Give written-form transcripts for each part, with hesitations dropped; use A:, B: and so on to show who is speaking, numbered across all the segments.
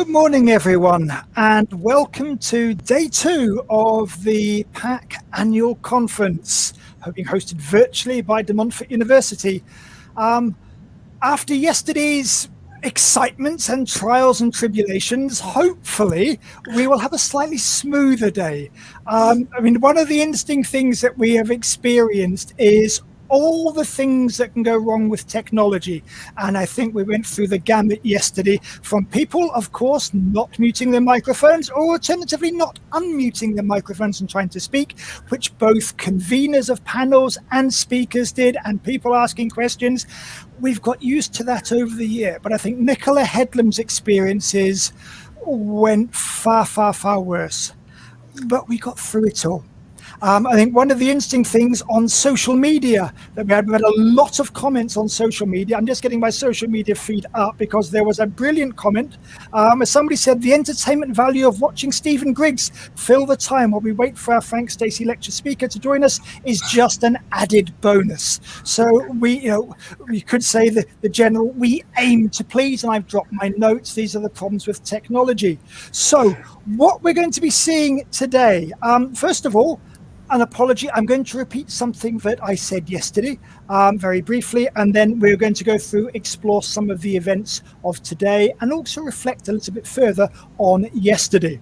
A: morning, everyone, and welcome to day 2 of the PAC Annual Conference, being hosted virtually by Montfort University. After yesterday's excitements and trials and tribulations, hopefully we will have a slightly smoother day. One of the interesting things that we have experienced is all the things that can go wrong with technology. And I think we went through the gamut yesterday from people, of course, not muting their microphones or alternatively not unmuting their microphones and trying to speak, which both conveners of panels and speakers did, and people asking questions. We've got used to that over the year, but I think Nicola Headlam's experiences went far, far, far worse. But we got through it all. I think one of the interesting things on social media that we had a lot of comments on social media. I'm just getting my social media feed up because there was a brilliant comment. As somebody said, the entertainment value of watching Stephen Griggs fill the time while we wait for our Frank Stacey lecture speaker to join us is just an added bonus. So we could say the general, we aim to please, and I've dropped my notes. These are the problems with technology. So what we're going to be seeing today, first of all, an apology. I'm going to repeat something that I said yesterday very briefly, and then we're going to go through, explore some of the events of today, and also reflect a little bit further on yesterday.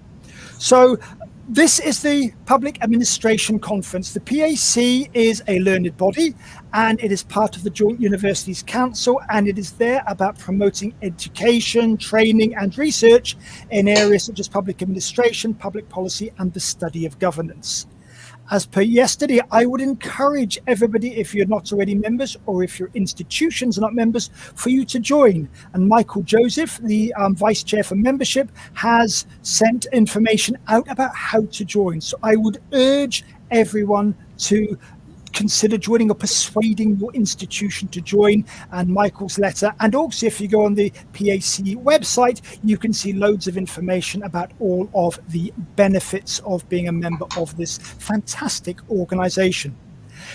A: So this is the Public Administration Conference. The PAC is a learned body, and it is part of the Joint Universities Council, and it is there about promoting education, training, and research in areas such as public administration, public policy, and the study of governance. As per yesterday, I would encourage everybody, if you're not already members or if your institutions are not members, for you to join. And Michael Joseph, the Vice Chair for Membership, has sent information out about how to join. So I would urge everyone to consider joining or persuading your institution to join, and Michael's letter. And also, if you go on the PAC website, you can see loads of information about all of the benefits of being a member of this fantastic organization.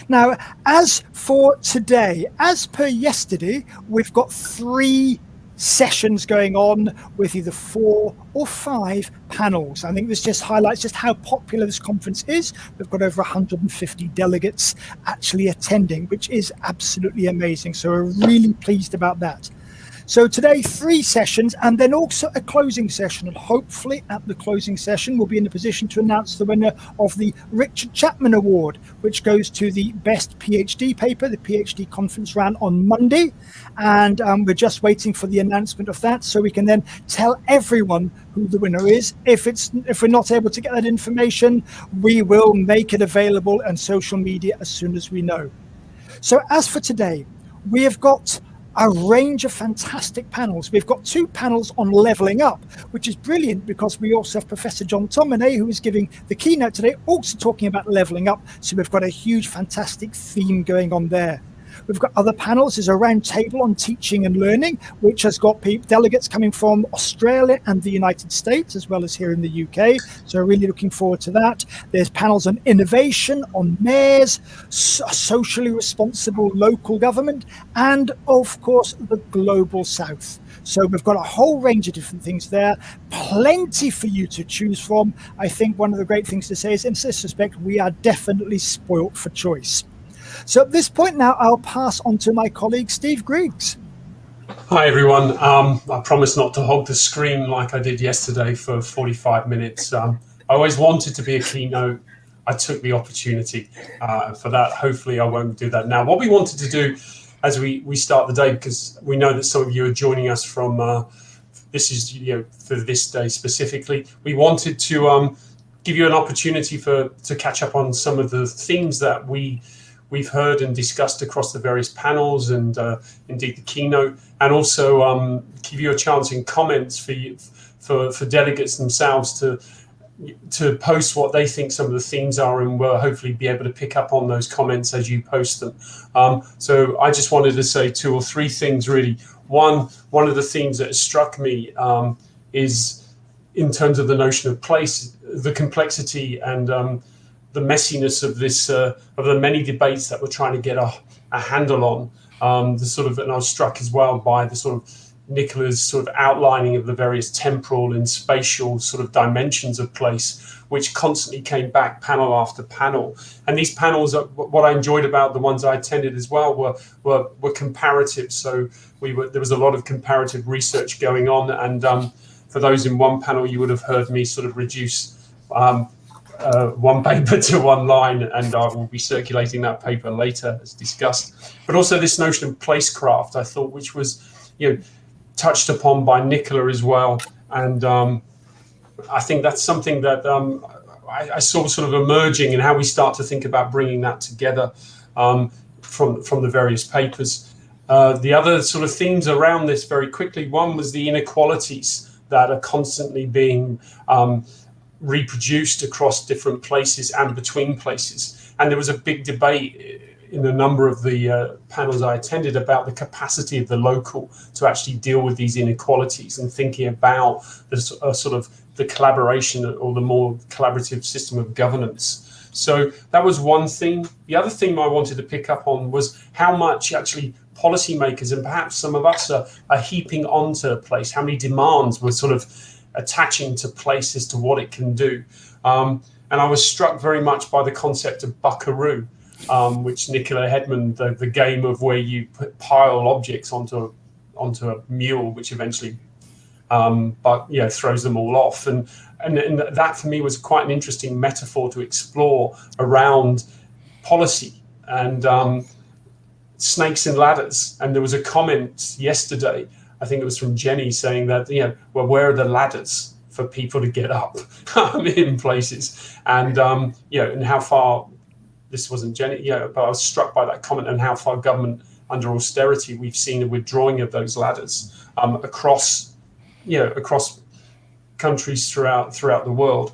A: Now, as for today, as per yesterday, we've got 3 sessions going on with either 4 or 5 panels. I think this just highlights just how popular this conference is. We've got over 150 delegates actually attending, which is absolutely amazing. So we're really pleased about that. So today, 3 sessions, and then also a closing session. And hopefully at the closing session, we'll be in a position to announce the winner of the Richard Chapman Award, which goes to the best PhD paper. The PhD conference ran on Monday, and we're just waiting for the announcement of that so we can then tell everyone who the winner is. If we're not able to get that information, we will make it available on social media as soon as we know. So as for today, we have got a range of fantastic panels. We've got 2 panels on levelling up, which is brilliant because we also have Professor John Tominay, who is giving the keynote today, also talking about levelling up. So we've got a huge, fantastic theme going on there. We've got other panels. There's a round table on teaching and learning, which has got delegates coming from Australia and the United States, as well as here in the UK. So really looking forward to that. There's panels on innovation, on mayors, socially responsible local government, and of course, the global south. So we've got a whole range of different things there, plenty for you to choose from. I think one of the great things to say is, in this respect, we are definitely spoilt for choice. So at this point now, I'll pass on to my colleague, Steve Griggs.
B: Hi, everyone. I promise not to hog the screen like I did yesterday for 45 minutes. I always wanted to be a keynote. I took the opportunity for that. Hopefully, I won't do that now. What we wanted to do as we start the day, because we know that some of you are joining us from, this is for this day specifically, we wanted to give you an opportunity to catch up on some of the themes that we've heard and discussed across the various panels and indeed the keynote, and also give you a chance in comments for delegates themselves to post what they think some of the themes are, and we'll hopefully be able to pick up on those comments as you post them. So I just wanted to say 2 or 3 things really. One of the themes that has struck me is in terms of the notion of place, the complexity and the messiness of this, of the many debates that we're trying to get a handle on. And I was struck as well by the sort of Nicola's sort of outlining of the various temporal and spatial sort of dimensions of place, which constantly came back panel after panel. And these panels, what I enjoyed about the ones I attended as well, were comparative. So there was a lot of comparative research going on. And for those in one panel, you would have heard me sort of reduce one paper to one line, and I will be circulating that paper later as discussed. But also this notion of placecraft, I thought, which was, touched upon by Nicola as well. And I think that's something that I saw sort of emerging in how we start to think about bringing that together from the various papers. The other sort of themes around this very quickly, one was the inequalities that are constantly being reproduced across different places and between places. And there was a big debate in a number of the panels I attended about the capacity of the local to actually deal with these inequalities, and thinking about the sort of the collaboration or the more collaborative system of governance. So that was one theme. The other theme I wanted to pick up on was how much actually policymakers, and perhaps some of us, are heaping onto a place, how many demands we're sort of attaching to place as to what it can do. And I was struck very much by the concept of buckaroo, which Nicola Hedman, the game of where you pile objects onto a mule, which eventually throws them all off. And that for me was quite an interesting metaphor to explore around policy and snakes and ladders. And there was a comment yesterday, I think it was from Jenny, saying that, well, where are the ladders for people to get up in places? And, and how far, this wasn't Jenny, but I was struck by that comment and how far government under austerity, we've seen a withdrawing of those ladders across countries throughout the world.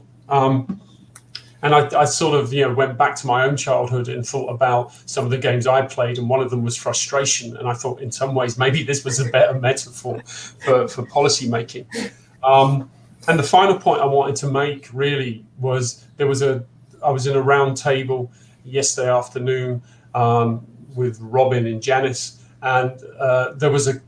B: And I sort of, went back to my own childhood and thought about some of the games I played, and one of them was frustration. And I thought, in some ways, maybe this was a better metaphor for policy making. And the final point I wanted to make really was I was in a round table yesterday afternoon with Robin and Janice, and there was a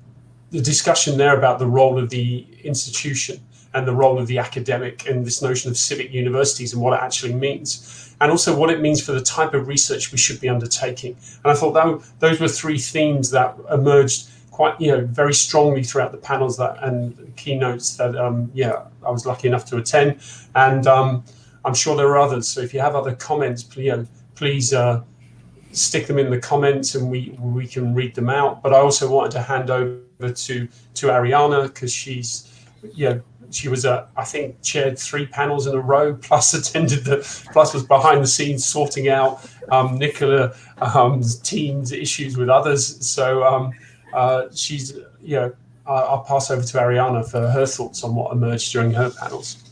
B: discussion there about the role of the institution and the role of the academic, and this notion of civic universities and what it actually means, and also what it means for the type of research we should be undertaking. And I thought those were three themes that emerged quite, very strongly throughout the panels and keynotes that, I was lucky enough to attend. And I'm sure there are others. So if you have other comments, please stick them in the comments and we can read them out. But I also wanted to hand over to Ariana, because she was, I think, chaired 3 panels in a row, plus was behind the scenes sorting out Nicola's team's issues with others. So she's, I'll pass over to Ariana for her thoughts on what emerged during her panels.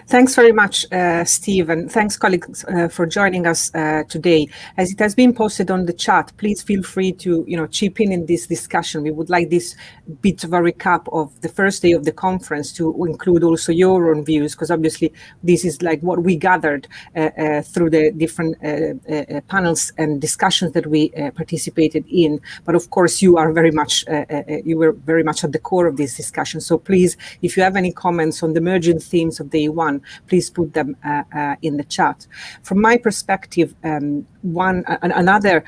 C: Thanks very much, Steve, and thanks, colleagues, for joining us today. As it has been posted on the chat, please feel free to chip in this discussion. We would like this bit of a recap of the first day of the conference to include also your own views, because obviously this is like what we gathered through the different panels and discussions that we participated in. But of course, you were very much at the core of this discussion. So please, if you have any comments on the emerging themes of day one, please put them in the chat. From my perspective, another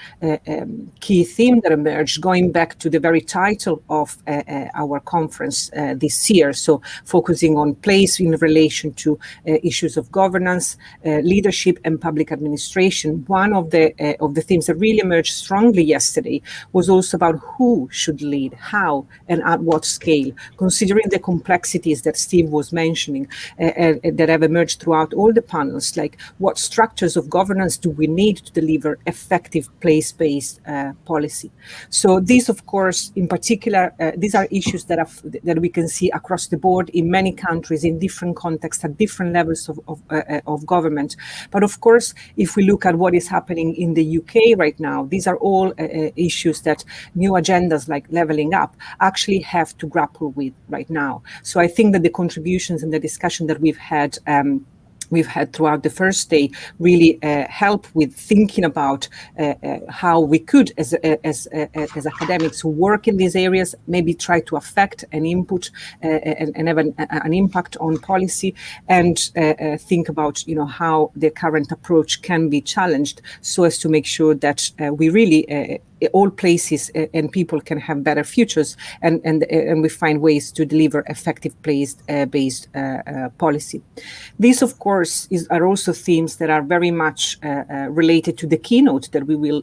C: key theme that emerged, going back to the very title of our conference this year, so focusing on place in relation to issues of governance, leadership, and public administration. One of the themes that really emerged strongly yesterday was also about who should lead, how, and at what scale, considering the complexities that Steve was mentioning that have emerged throughout all the panels, like what structures of governance do we need to deliver effective place-based policy. So these, of course, in particular, these are issues that we can see across the board in many countries, in different contexts, at different levels of government. But of course, if we look at what is happening in the UK right now, these are all issues that new agendas like levelling up actually have to grapple with right now. So I think that the contributions and the discussion that we've had we've had throughout the first day really help with thinking about how we could, as academics who work in these areas, maybe try to affect and input and have an impact on policy, and think about how the current approach can be challenged so as to make sure that we really all places and people can have better futures, and we find ways to deliver effective place-based policy. These, of course, are also themes that are very much related to the keynote that we will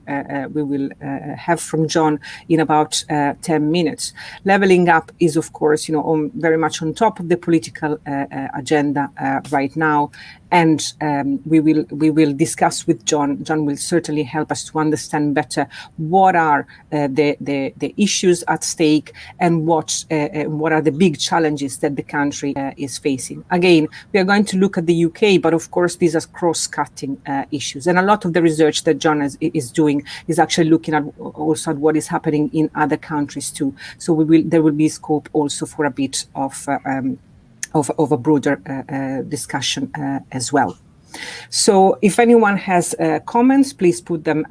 C: have from John in about 10 minutes. Leveling up is, of course, very much on top of the political agenda right now. And we will discuss with John. John will certainly help us to understand better what are the issues at stake and what are the big challenges that the country is facing. Again, we are going to look at the UK, but of course these are cross-cutting issues. And a lot of the research that John is doing is actually looking at also at what is happening in other countries too. So there will be scope also for a bit of a broader discussion as well. So if anyone has comments, please put them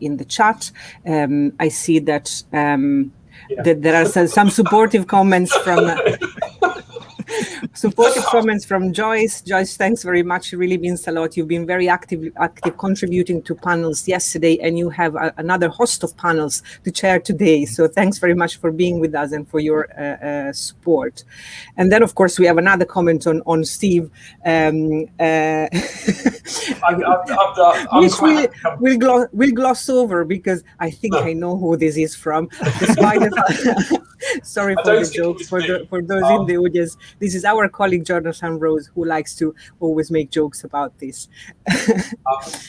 C: in the chat. I see that, that there are some supportive comments from Joyce. Joyce, thanks very much. It really means a lot. You've been very active contributing to panels yesterday, and you have another host of panels to chair today. So thanks very much for being with us and for your support. And then, of course, we have another comment on Steve, which we'll gloss over because I think I know who this is from. Despite the sorry for the jokes for those in the audience. This is our colleague Jonathan Rose, who likes to always make jokes about this.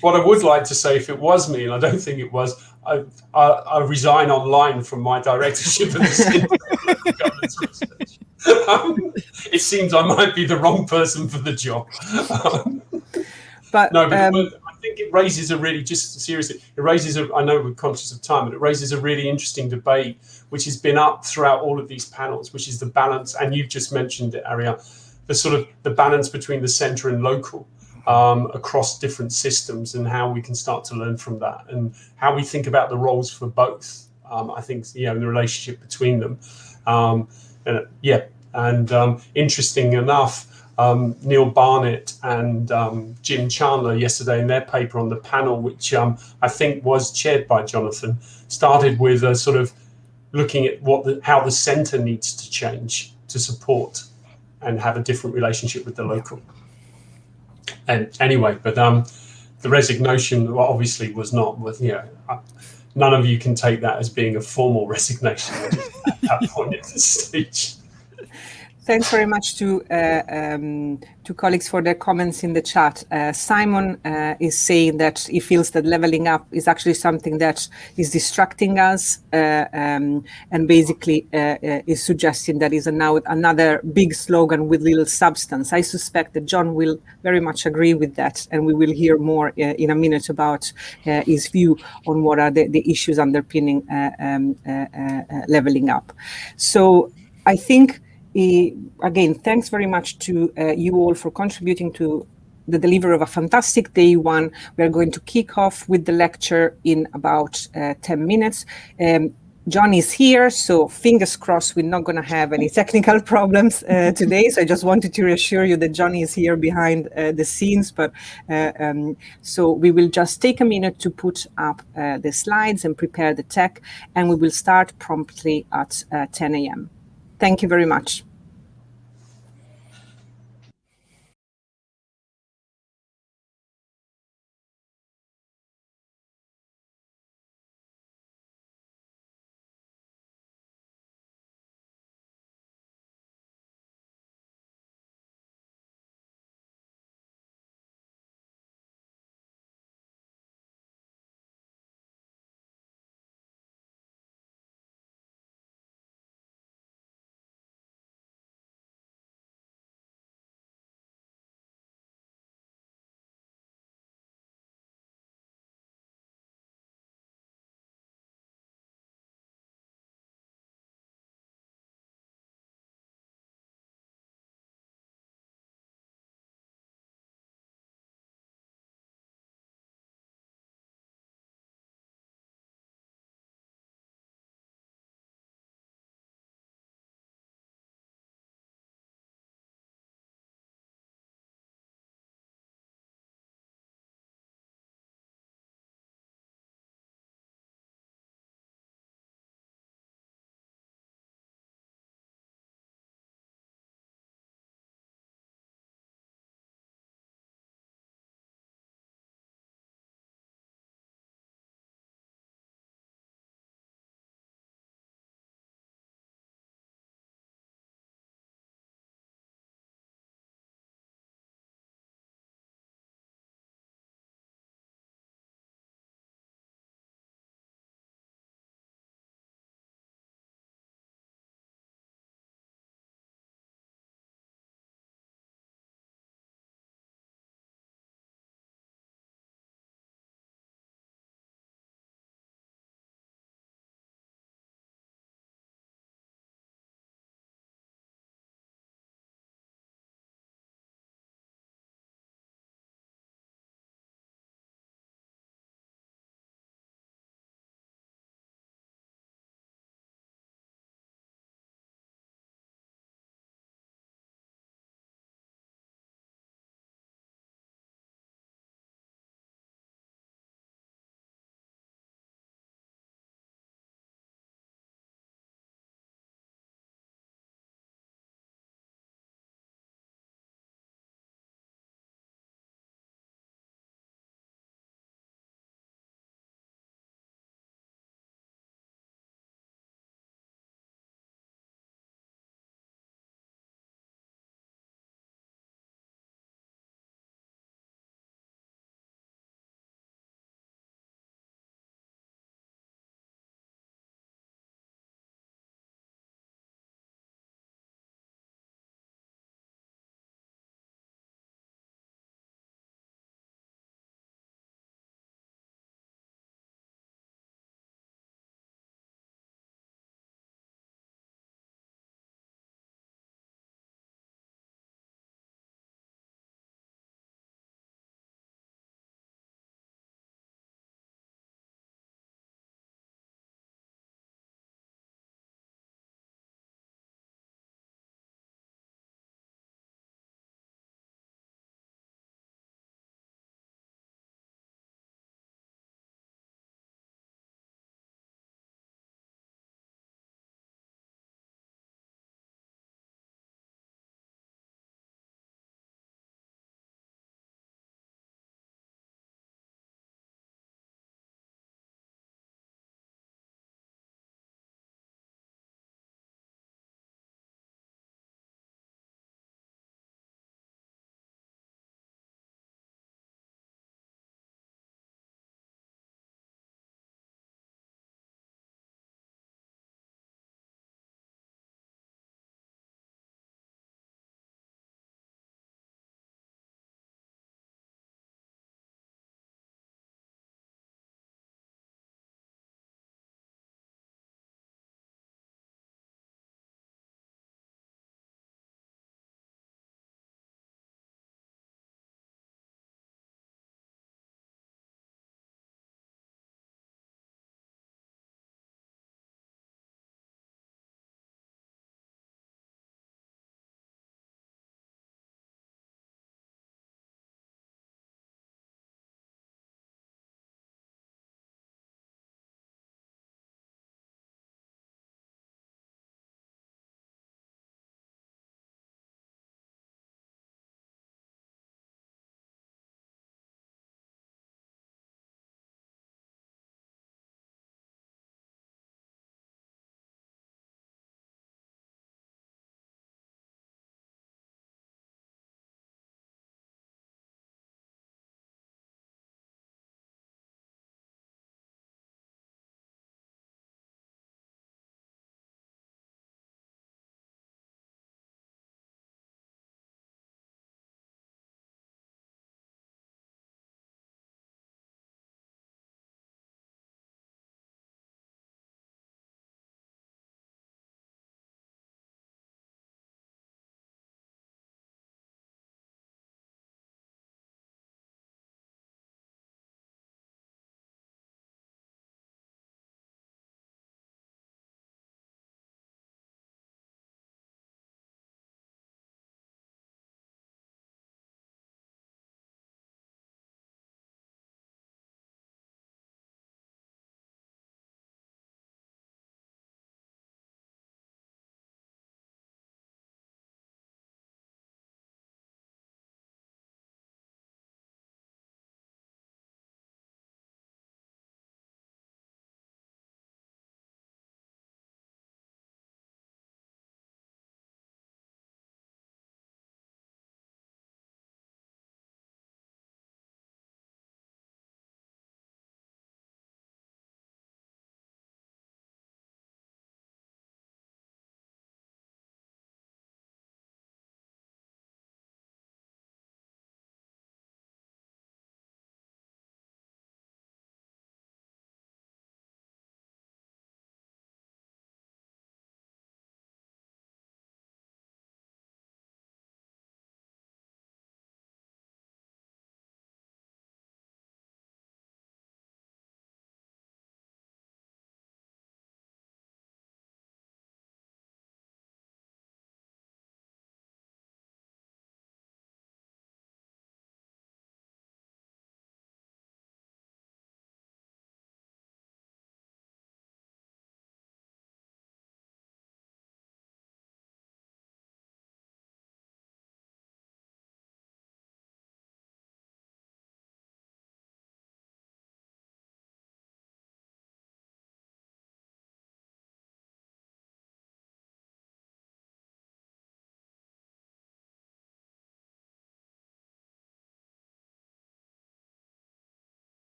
B: What I would like to say, if it was me, and I don't think it was, I resign online from my directorship of the Centre for Local Governance Research. It seems I might be the wrong person for the job. But I think it raises a really, just seriously, it raises I know we're conscious of time, but it raises a really interesting debate, which has been up throughout all of these panels, which is the balance, and you've just mentioned it, Ariel, the sort of the balance between the centre and local across different systems, and how we can start to learn from that, and how we think about the roles for both. I think, the relationship between them. Interesting enough, Neil Barnett and Jim Chandler yesterday in their paper on the panel, which I think was chaired by Jonathan, started with a sort of looking at how the centre needs to change to support and have a different relationship with the local. And anyway, but the resignation obviously was not, none of you can take that as being a formal resignation at that point at this stage.
C: Thanks very much to colleagues for their comments in the chat. Simon is saying that he feels that leveling up is actually something that is distracting us, and basically is suggesting that is now another big slogan with little substance. I suspect that John will very much agree with that, and we will hear more in a minute about his view on what are the issues underpinning leveling up. So I think, again, thanks very much to you all for contributing to the delivery of a fantastic day one. We're going to kick off with the lecture in about 10 minutes. John is here, so fingers crossed we're not going to have any technical problems today. So I just wanted to reassure you that John is here behind the scenes. But so we will just take a minute to put up the slides and prepare the tech, and we will start promptly at 10 a.m. Thank you very much.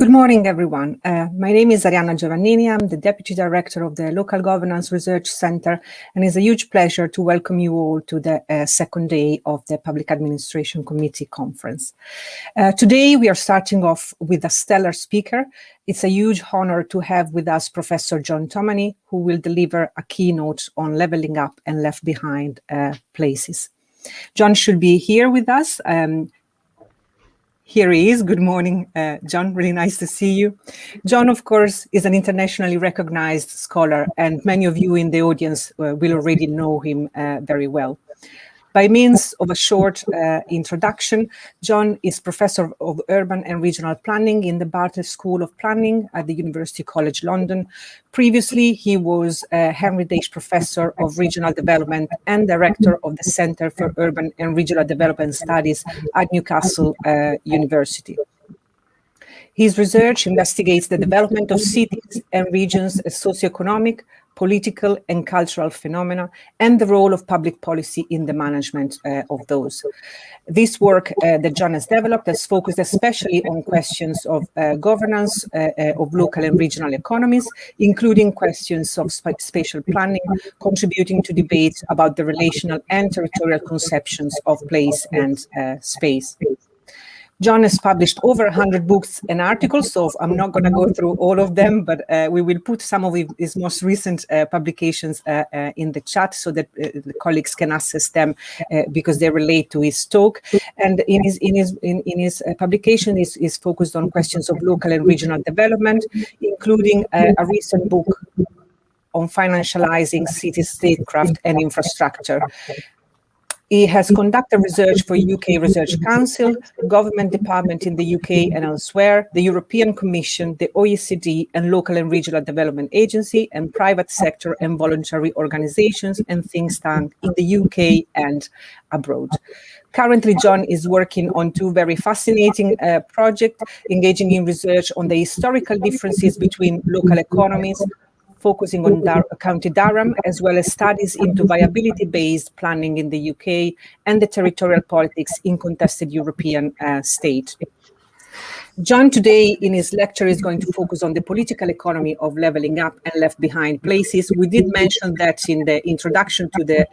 C: Good morning, everyone. My name is Arianna Giovannini. I'm the Deputy Director of the Local Governance Research Centre, and it's a huge pleasure to welcome you all to the second day of the Public Administration Committee Conference. Today, we are starting off with a stellar speaker. It's a huge honour to have with us Professor John Tomany, who will deliver a keynote on levelling up and left behind places. John should be here with us. Here he is. Good morning, John. Really nice to see you. John, of course, is an internationally recognized scholar, and many of you in the audience will already know him very well. By means of a short introduction, John is Professor of Urban and Regional Planning in the Bartlett School of Planning at the University College London. Previously, he was Henry Daish Professor of Regional Development and Director of the Centre for Urban and Regional Development Studies at Newcastle University. His research investigates the development of cities and regions as socioeconomic, political and cultural phenomena, and the role of public policy in the management of those. This work that John has developed has focused especially on questions of governance of local and regional economies, including questions of spatial planning, contributing to debates about the relational and territorial conceptions of place and space. John has published over 100 books and articles, so I'm not going to go through all of them, but we will put some of his most recent publications in the chat so that the colleagues can access them because they relate to his talk. And in his publication is focused on questions of local and regional development, including a recent book on financializing city-statecraft and infrastructure. He has conducted research for UK Research Council, government department in the UK and elsewhere, the European Commission, the OECD and local and regional development agency, and private sector and voluntary organizations and think tanks in the UK and abroad. Currently, John is working on two very fascinating projects, engaging in research on the historical differences between local economies, focusing on County Durham, as well as studies into viability-based planning in the UK and the territorial politics in contested European states. John today in his lecture is going to focus on the political economy of levelling up and left behind places. We did mention that in the introduction to the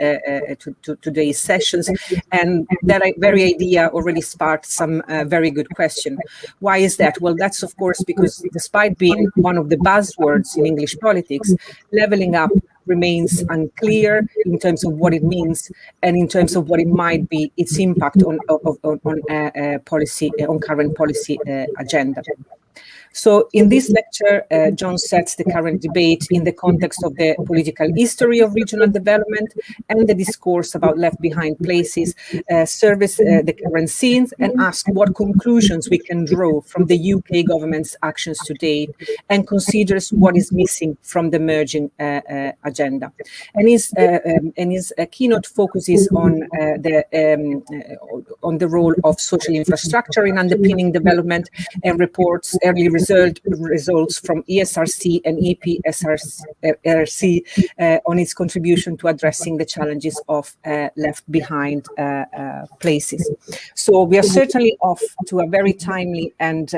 C: to today's sessions, and that very idea already sparked some very good question. Why is that? Well, that's of course because despite being one of the buzzwords in English politics, levelling up remains unclear in terms of what it means and in terms of what it might be its impact on policy, on current policy agenda. So in this lecture, John sets the current debate in the context of the political history of regional development and the discourse about left behind places, surveys the current scenes and asks what conclusions we can draw from the UK government's actions to date and considers what is missing from the emerging agenda. And his keynote focuses on the role of social infrastructure in underpinning development and reports early results from ESRC and EPSRC on its contribution to addressing the challenges of left behind places. So we are certainly off to a very timely and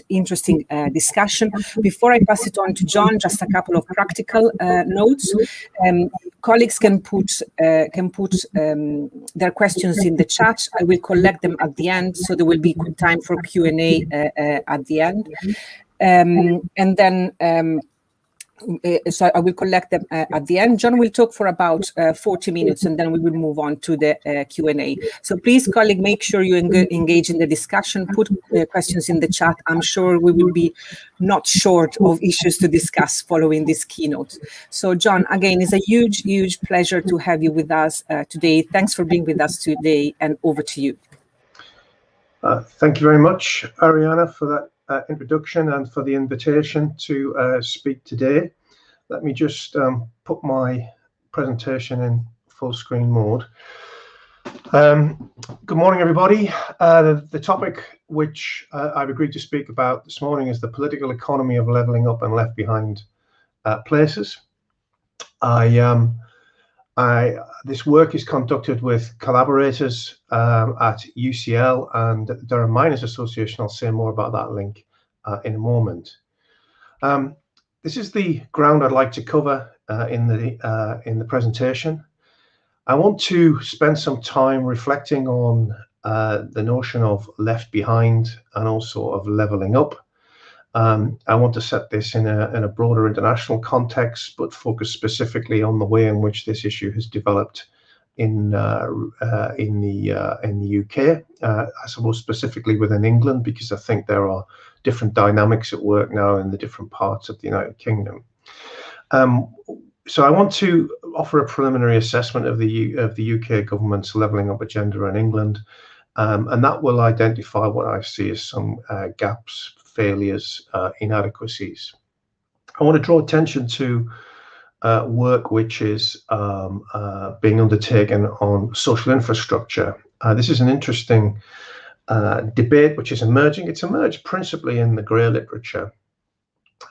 C: interesting discussion. Before I pass it on to John, just a couple of practical notes. Colleagues can put their questions in the chat. I will collect them at the end, so there will be time for Q&A at the end. And then so I will collect them at the end. John will talk for about 40 minutes and then we will move on to the Q&A. So please, colleague, make sure you engage in the discussion, put questions in the chat. I'm sure we will be not short of issues to discuss following this keynote. So John, again, it's a huge, huge pleasure to have you with us today. Thanks for being with us today, and over to you.
D: Thank you very much, Arianna, for that introduction and for the invitation to speak today. Let me just put my presentation in full screen mode. Good morning, everybody. The topic which I've agreed to speak about this morning is the political economy of levelling up and left behind places. I This work is conducted with collaborators at UCL and Durham Miners Association. I'll say more about that link in a moment. This is the ground I'd like to cover in the presentation. I want to spend some time reflecting on the notion of left behind and also of levelling up. I want to set this in a broader international context, but focus specifically on the way in which this issue has developed in the UK. I suppose specifically within England, because I think there are different dynamics at work now in the different parts of the United Kingdom. So I want to offer a preliminary assessment of the UK government's levelling up agenda in England, and that will identify what I see as some gaps, failures, inadequacies. I want to draw attention to work which is being undertaken on social infrastructure. This is an interesting debate which is emerging. It's emerged principally in the grey literature,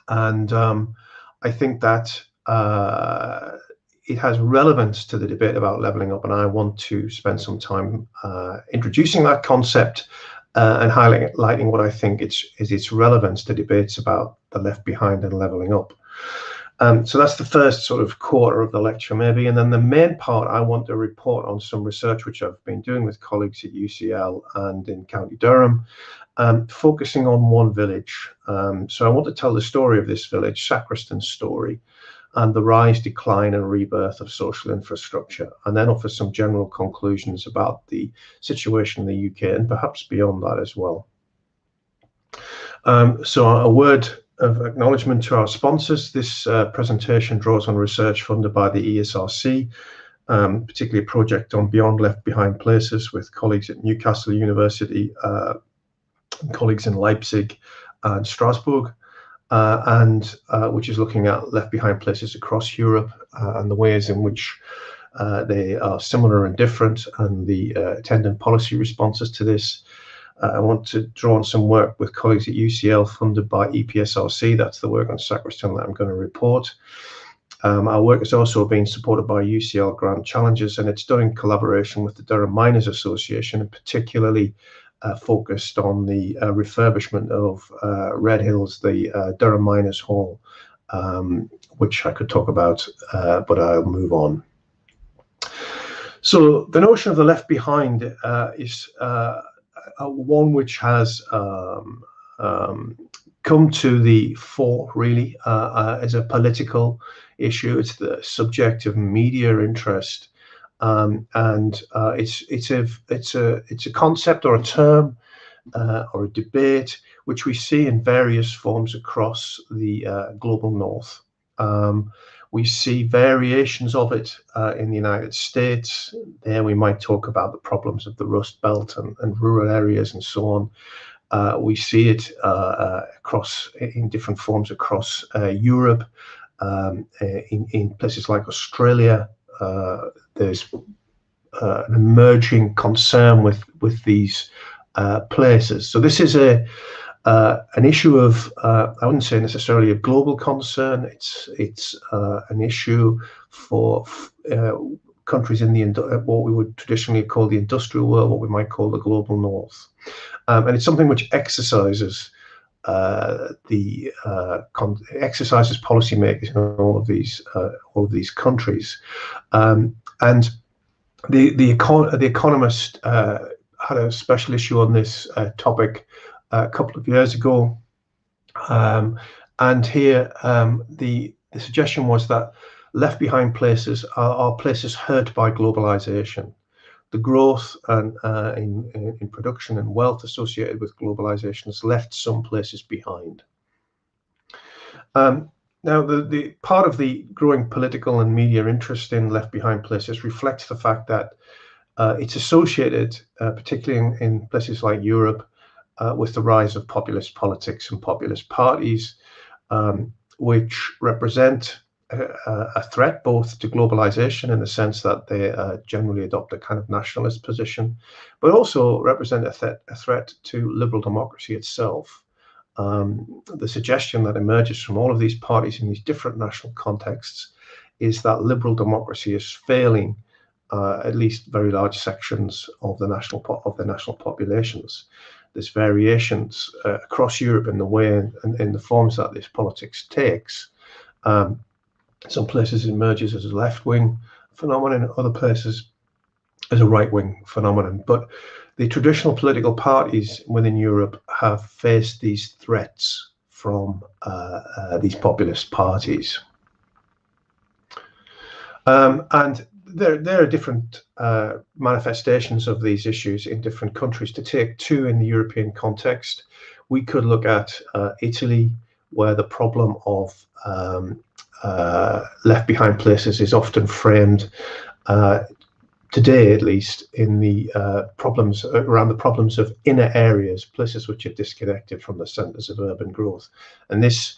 D: and I think that it has relevance to the debate about levelling up, and I want to spend some time introducing that concept and highlighting what I think is its relevance to debates about the left behind and levelling up. So that's the first sort of quarter of the lecture maybe, and then the main part I want to report on some research which I've been doing with colleagues at UCL and in County Durham, focusing on one village. So I want to tell the story of this village, Sacriston's story, and the rise, decline and rebirth of social infrastructure, and then offer some general conclusions about the situation in the UK and perhaps beyond that as well. So a word of acknowledgement to our sponsors. This presentation draws on research funded by the ESRC, particularly a project on Beyond Left Behind Places with colleagues at Newcastle University, colleagues in Leipzig and Strasbourg, and which is looking at left behind places across Europe and the ways in which they are similar and different, and the attendant policy responses to this. I want to draw on some work with colleagues at UCL funded by EPSRC. That's the work on Sacriston that I'm going to report. Our work has also been supported by UCL Grant Challenges, and it's done in collaboration with the Durham Miners Association, and particularly focused on the refurbishment of Red Hills, the Durham Miners Hall, which I could talk about, but I'll move on. So the notion of the left behind is one which has come to the fore really as a political issue. It's the subject of media interest, and it's a concept or a term or a debate which we see in various forms across the global north. We see variations of it in the United States. There we might talk about the problems of the Rust Belt and rural areas and so on. We see it in different forms across Europe. In places like Australia, there's an emerging concern with these places. So this is an issue of, I wouldn't say necessarily a global concern. It's an issue for countries in what we would traditionally call the industrial world, what we might call the global north, and it's something which exercises policymakers in all of these countries, and the Economist had a special issue on this topic a couple of years ago, and here the suggestion was that left behind places are places hurt by globalization. The growth in production and wealth associated with globalization has left some places behind. Now, the part of the growing political and media interest in left behind places reflects the fact that it's associated, particularly in places like Europe, with the rise of populist politics and populist parties, which represent a threat both to globalization in the sense that they generally adopt a kind of nationalist position, but also represent a threat to liberal democracy itself. The suggestion that emerges from all of these parties in these different national contexts is that liberal democracy is failing at least very large sections of the national populations. There's variations across Europe in the way and in the forms that this politics takes. Some places it emerges as a left-wing phenomenon, other places as a right-wing phenomenon. But the traditional political parties within Europe have faced these threats from these populist parties. And there are different manifestations of these issues in different countries. To take two in the European context, we could look at Italy, where the problem of left behind places is often framed today, at least, in the problems of inner areas, places which are disconnected from the centres of urban growth. And this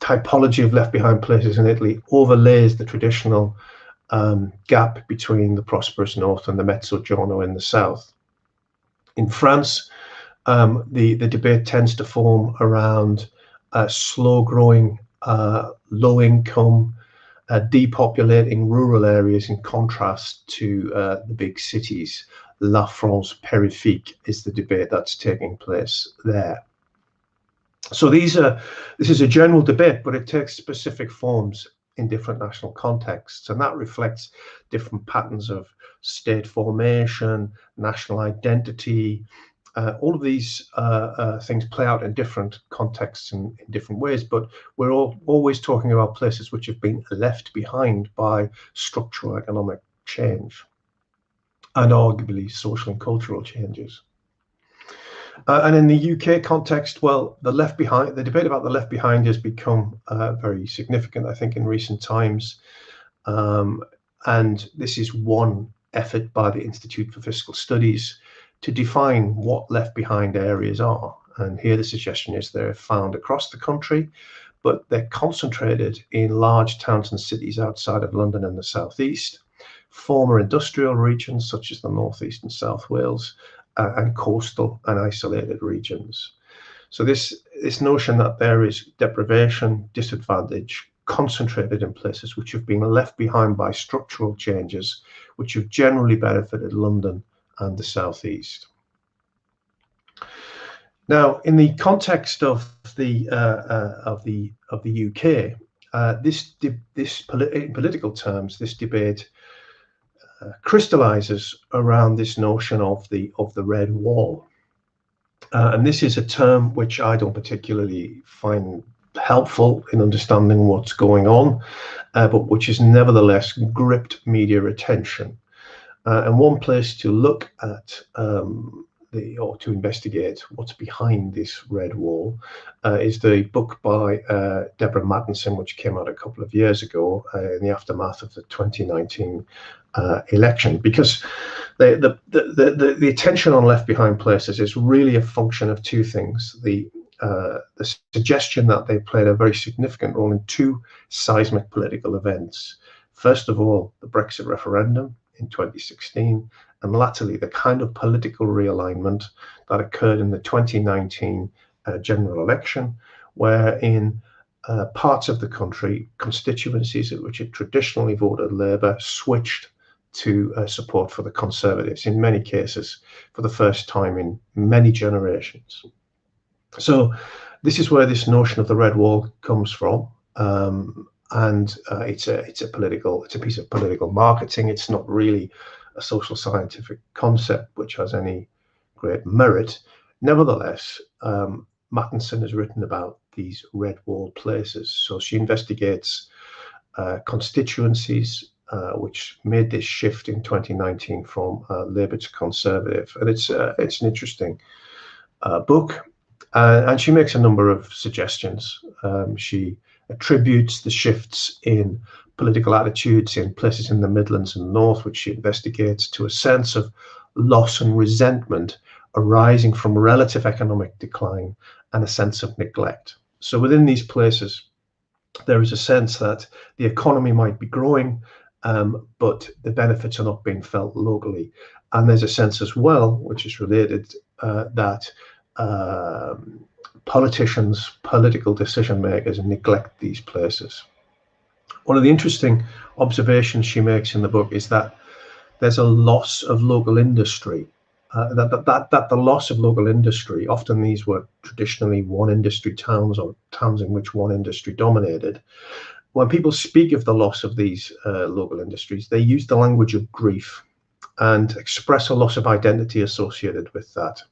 D: typology of left behind places in Italy overlays the traditional gap between the prosperous north and the mezzogiorno in the south. In France, the debate tends to form around slow growing, low income, depopulating rural areas in contrast to the big cities. La France périphérique is the debate that's taking place there. So this is a general debate, but it takes specific forms in different national contexts, and that reflects different patterns of state formation, national identity. All of these things play out in different contexts and in different ways, but we're always talking about places which have been left behind by structural economic change and arguably social and cultural changes. And in the UK context, well, the debate about the left behind has become very significant, I think, in recent times. And this is one effort by the Institute for Fiscal Studies to define what left behind areas are. And here the suggestion is they're found across the country, but they're concentrated in large towns and cities outside of London and the southeast, former industrial regions such as the northeast and South Wales, and coastal and isolated regions. So this notion that there is deprivation, disadvantage, concentrated in places which have been left behind by structural changes, which have generally benefited London and the southeast. Now, in the context of the UK, in political terms, this debate crystallizes around this notion of the red wall, and this is a term which I don't particularly find helpful in understanding what's going on, but which has nevertheless gripped media attention. And one place to look at or to investigate what's behind this red wall is the book by Deborah Mattinson, which came out a couple of years ago in the aftermath of the 2019 election. Because the attention on left behind places is really a function of two things: the suggestion that they played a very significant role in two seismic political events. First of all, the Brexit referendum in 2016, and latterly the kind of political realignment that occurred in the 2019 general election, where in parts of the country, constituencies which had traditionally voted Labour switched to support for the Conservatives, in many cases for the first time in many generations. So this is where this notion of the red wall comes from. And it's a piece of political marketing. It's not really a social scientific concept which has any great merit. Nevertheless, Mattinson has written about these red wall places. So she investigates constituencies which made this shift in 2019 from Labour to Conservative, and it's an interesting book. And she makes a number of suggestions. She attributes the shifts in political attitudes in places in the Midlands and North, which she investigates, to a sense of loss and resentment arising from relative economic decline and a sense of neglect. So within these places, there is a sense that the economy might be growing, but the benefits are not being felt locally. And there's a sense as well, which is related, that politicians, political decision makers neglect these places. One of the interesting observations she makes in the book is that there's a loss of local industry. That the loss of local industry, often these were traditionally one industry towns or towns in which one industry dominated. When people speak of the loss of these local industries, they use the language of grief and express a loss of identity associated with that.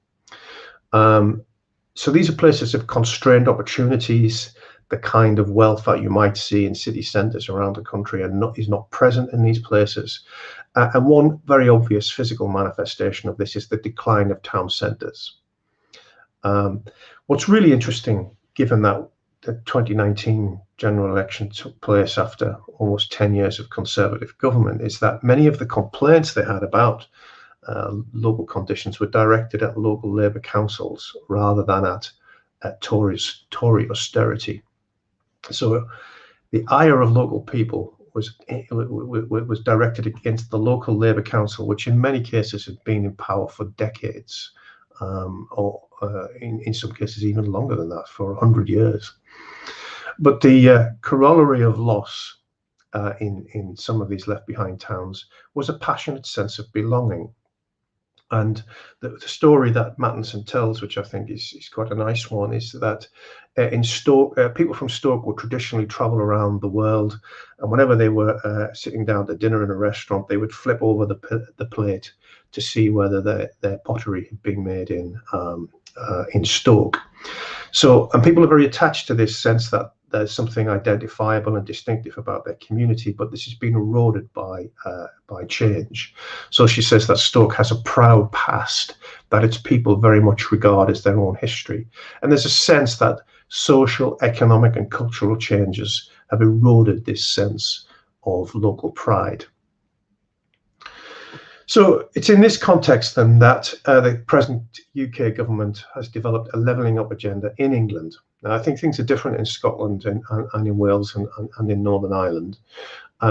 D: So these are places of constrained opportunities. The kind of wealth that you might see in city centres around the country is not present in these places. And one very obvious physical manifestation of this is the decline of town centres. What's really interesting, given that the 2019 general election took place after almost 10 years of Conservative government, is that many of the complaints they had about local conditions were directed at local Labour councils rather than at Tory austerity. So the ire of local people was directed against the local Labour council, which in many cases had been in power for decades, or in some cases even longer than that, for 100 years. But the corollary of loss in some of these left behind towns was a passionate sense of belonging. And the story that Mattinson tells, which I think is quite a nice one, is that in Stoke, people from Stoke would traditionally travel around the world, and whenever they were sitting down to dinner in a restaurant, they would flip over the plate to see whether their pottery had been made in Stoke. So, and people are very attached to this sense that there's something identifiable and distinctive about their community, but this has been eroded by change. So she says that Stoke has a proud past that its people very much regard as their own history. And there's a sense that social, economic and cultural changes have eroded this sense of local pride. So it's in this context then that the present UK government has developed a levelling up agenda in England. Now, I think things are different in Scotland and in Wales and in Northern Ireland.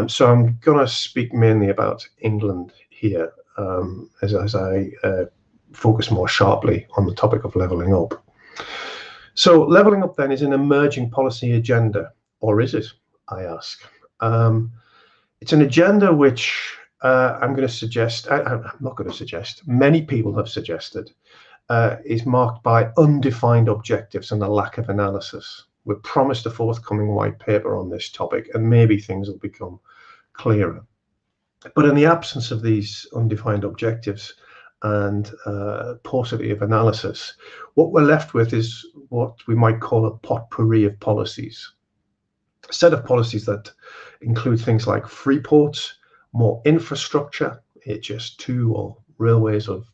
D: So I'm going to speak mainly about England here as I focus more sharply on the topic of levelling up. So levelling up then is an emerging policy agenda, or is it, I ask? It's an agenda which I'm going to suggest, I'm not going to suggest, many people have suggested, is marked by undefined objectives and a lack of analysis. We're promised a forthcoming white paper on this topic, and maybe things will become clearer. But in the absence of these undefined objectives and paucity of analysis, what we're left with is what we might call a potpourri of policies. A set of policies that include things like free ports, more infrastructure, HS2 or railways of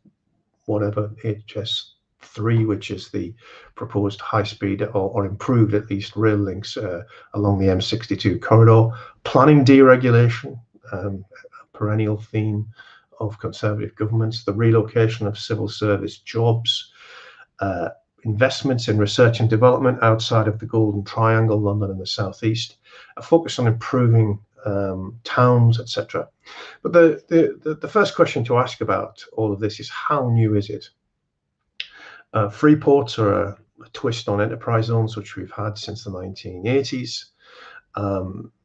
D: whatever, HS3, which is the proposed high-speed or improved at least rail links along the M62 corridor, planning deregulation, a perennial theme of Conservative governments, the relocation of civil service jobs, investments in research and development outside of the Golden Triangle, London and the Southeast, a focus on improving towns, etc. But the first question to ask about all of this is, how new is it? Free ports are a twist on enterprise zones, which we've had since the 1980s.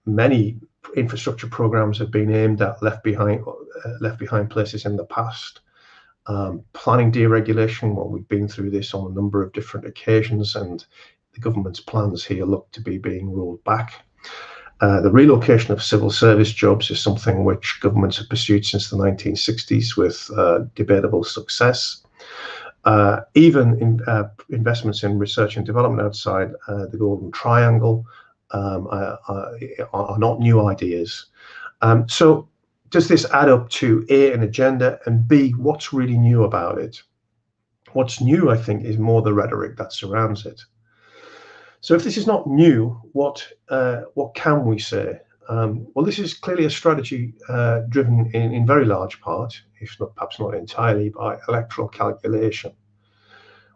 D: Many infrastructure programs have been aimed at left behind places in the past. Planning deregulation, well, we've been through this on a number of different occasions, and the government's plans here look to be being rolled back. The relocation of civil service jobs is something which governments have pursued since the 1960s with debatable success. Even investments in research and development outside the Golden Triangle are not new ideas. So does this add up to A, an agenda, and B, what's really new about it? What's new, I think, is more the rhetoric that surrounds it. So if this is not new, what can we say? Well, this is clearly a strategy driven in very large part, if not perhaps not entirely, by electoral calculation.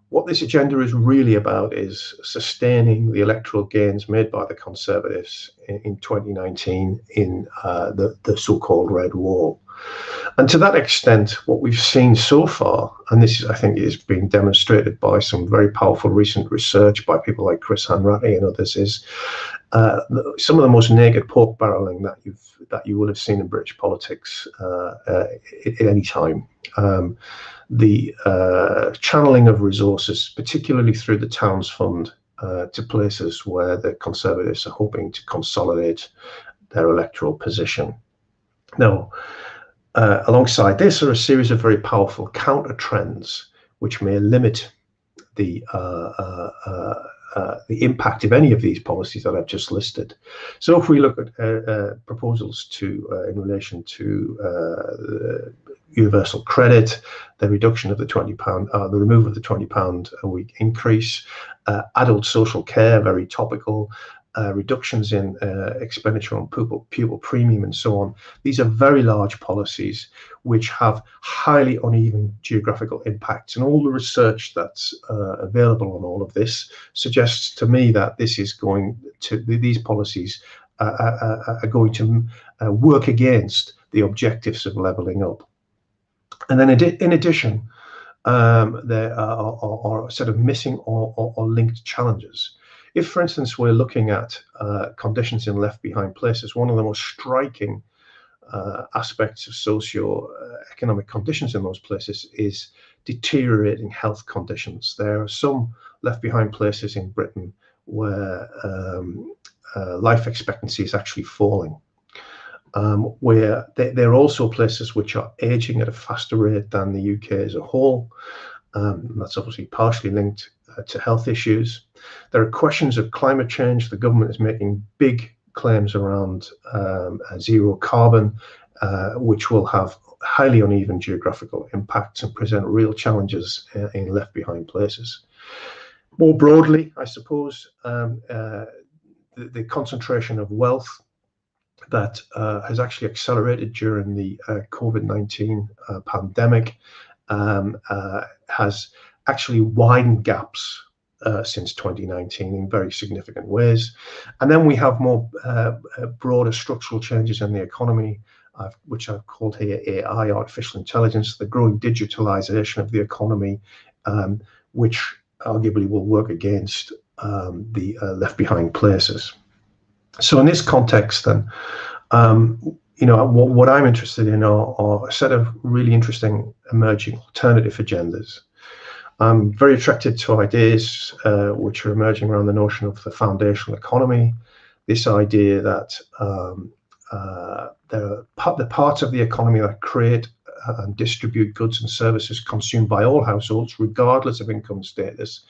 D: What this agenda is really about is sustaining the electoral gains made by the Conservatives in 2019 in the so-called Red Wall. And to that extent, what we've seen so far, and this is, I think, is being demonstrated by some very powerful recent research by people like Chris Hanratty and others, is some of the most naked pork barreling that you will have seen in British politics at any time. The channeling of resources, particularly through the Towns Fund, to places where the Conservatives are hoping to consolidate their electoral position. Now, alongside this are a series of very powerful counter trends which may limit the impact of any of these policies that I've just listed. So if we look at proposals in relation to universal credit, the reduction of the £20, the removal of the £20 a week increase, adult social care, very topical, reductions in expenditure on pupil premium and so on. These are very large policies which have highly uneven geographical impacts, and all the research that's available on all of this suggests to me that these policies are going to work against the objectives of levelling up. And then in addition, there are a set of missing or linked challenges. If, for instance, we're looking at conditions in left behind places, one of the most striking aspects of socio-economic conditions in those places is deteriorating health conditions. There are some left behind places in Britain where life expectancy is actually falling. Where there are also places which are aging at a faster rate than the UK as a whole. That's obviously partially linked to health issues. There are questions of climate change. The government is making big claims around zero carbon, which will have highly uneven geographical impacts and present real challenges in left behind places. More broadly, I suppose, the concentration of wealth that has actually accelerated during the COVID-19 pandemic has actually widened gaps since 2019 in very significant ways. And then we have more broader structural changes in the economy, which I've called here AI, artificial intelligence, the growing digitalization of the economy, which arguably will work against the left behind places. So in this context, then, what I'm interested in are a set of really interesting emerging alternative agendas. I'm very attracted to ideas which are emerging around the notion of the foundational economy, this idea that the parts of the economy that create and distribute goods and services consumed by all households, regardless of income status,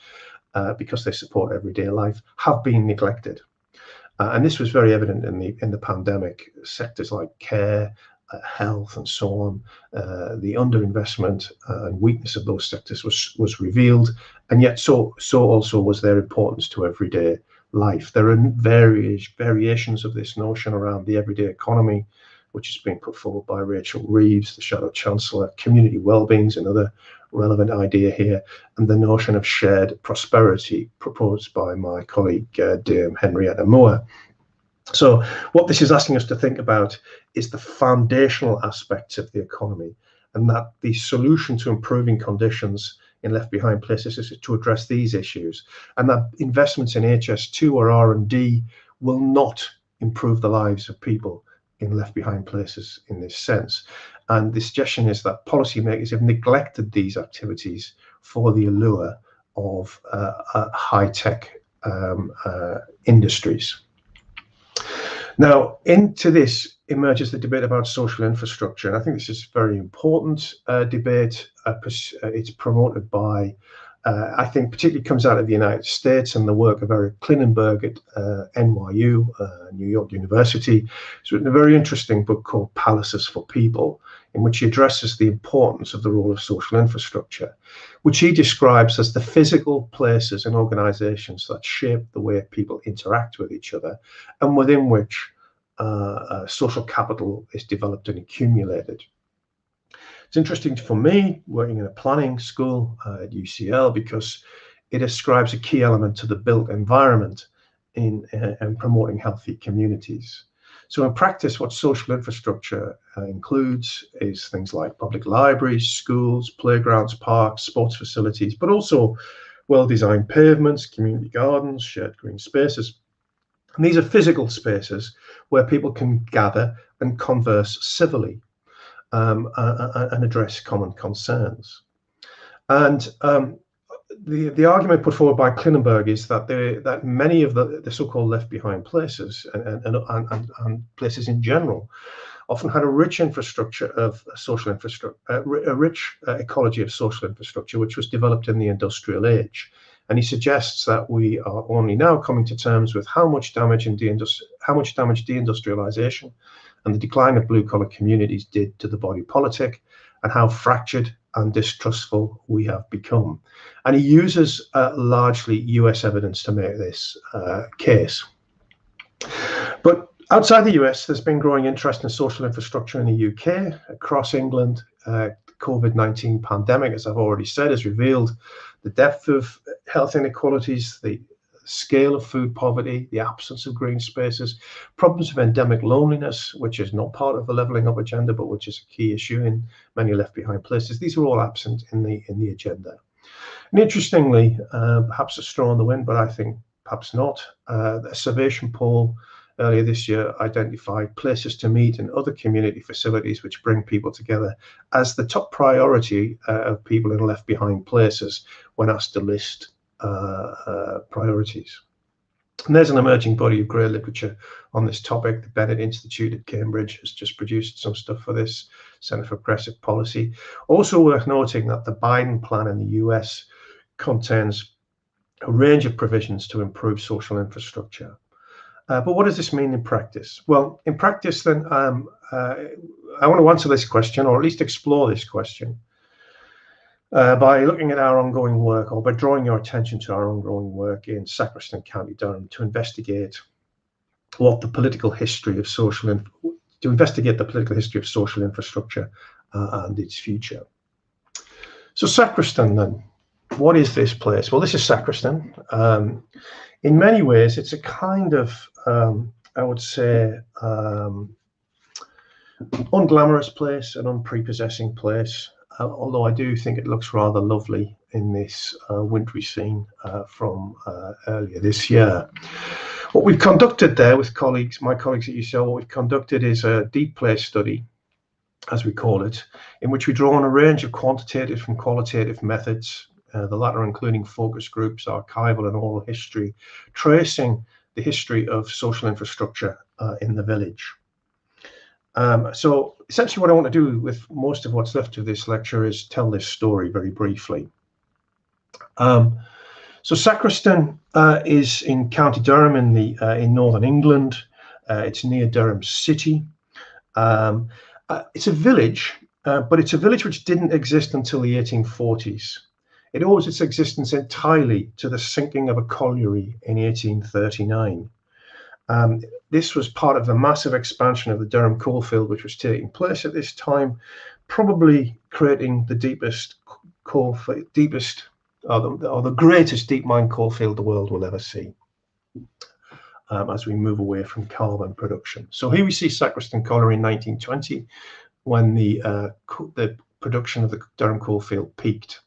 D: because they support everyday life, have been neglected. And this was very evident in the pandemic. Sectors like care, health, and so on, the underinvestment and weakness of those sectors was revealed, and yet so also was their importance to everyday life. There are various variations of this notion around the everyday economy, which is being put forward by Rachel Reeves, the Shadow Chancellor. Community wellbeing is another relevant idea here, and the notion of shared prosperity proposed by my colleague Dame Henrietta Moore. So what this is asking us to think about is the foundational aspects of the economy, and that the solution to improving conditions in left behind places is to address these issues, and that investments in HS2 or R&D will not improve the lives of people in left behind places in this sense. And the suggestion is that policymakers have neglected these activities for the allure of high-tech industries. Now, into this emerges the debate about social infrastructure, and I think this is a very important debate. It's promoted by, I think, particularly comes out of the United States and the work of Eric Klinenberg at NYU, New York University. He's written a very interesting book called Palaces for People, in which he addresses the importance of the role of social infrastructure, which he describes as the physical places and organizations that shape the way people interact with each other, and within which social capital is developed and accumulated. It's interesting for me, working in a planning school at UCL, because it ascribes a key element to the built environment in promoting healthy communities. So in practice, what social infrastructure includes is things like public libraries, schools, playgrounds, parks, sports facilities, but also well-designed pavements, community gardens, shared green spaces. And these are physical spaces where people can gather and converse civilly and address common concerns. And the argument put forward by Klinenberg is that many of the so-called left behind places and places in general often had a rich infrastructure of social infrastructure, a rich ecology of social infrastructure, which was developed in the industrial age. And he suggests that we are only now coming to terms with how much damage deindustrialization and the decline of blue-collar communities did to the body politic, and how fractured and distrustful we have become. And he uses largely US evidence to make this case. But outside the US, there's been growing interest in social infrastructure in the UK, across England. COVID-19 pandemic, as I've already said, has revealed the depth of health inequalities, the scale of food poverty, the absence of green spaces, problems of endemic loneliness, which is not part of the levelling up agenda, but which is a key issue in many left behind places. These are all absent in the agenda. And interestingly, perhaps a straw in the wind, but I think perhaps not, a Survation poll earlier this year identified places to meet and other community facilities which bring people together as the top priority of people in left behind places when asked to list priorities. And there's an emerging body of great literature on this topic. The Bennett Institute at Cambridge has just produced some stuff for this, Centre for Progressive Policy. Also worth noting that the Biden plan in the US contains a range of provisions to improve social infrastructure. But what does this mean in practice? Well, in practice, then, I want to answer this question, or at least explore this question, by looking at our ongoing work, or by drawing your attention to our ongoing work in Sacriston, County Durham, to investigate what the political history of social infrastructure and its future. So Sacriston, then, what is this place? Well, this is Sacriston. In many ways, it's a kind of, I would say, unglamorous place, an unprepossessing place, although I do think it looks rather lovely in this wintry scene from earlier this year. What we've conducted there with my colleagues at UCL, what we've conducted is a deep place study, as we call it, in which we draw on a range of quantitative and qualitative methods, the latter including focus groups, archival and oral history, tracing the history of social infrastructure in the village. So essentially what I want to do with most of what's left of this lecture is tell this story very briefly. So Sacriston is in County Durham in northern England. It's near Durham City. It's a village, but it's a village which didn't exist until the 1840s. It owes its existence entirely to the sinking of a colliery in 1839. This was part of the massive expansion of the Durham coalfield, which was taking place at this time, probably creating the deepest coalfield, or the greatest deep mine coalfield the world will ever see, as we move away from carbon production. So here we see Sacriston Colliery in 1920, when the production of the Durham coalfield peaked.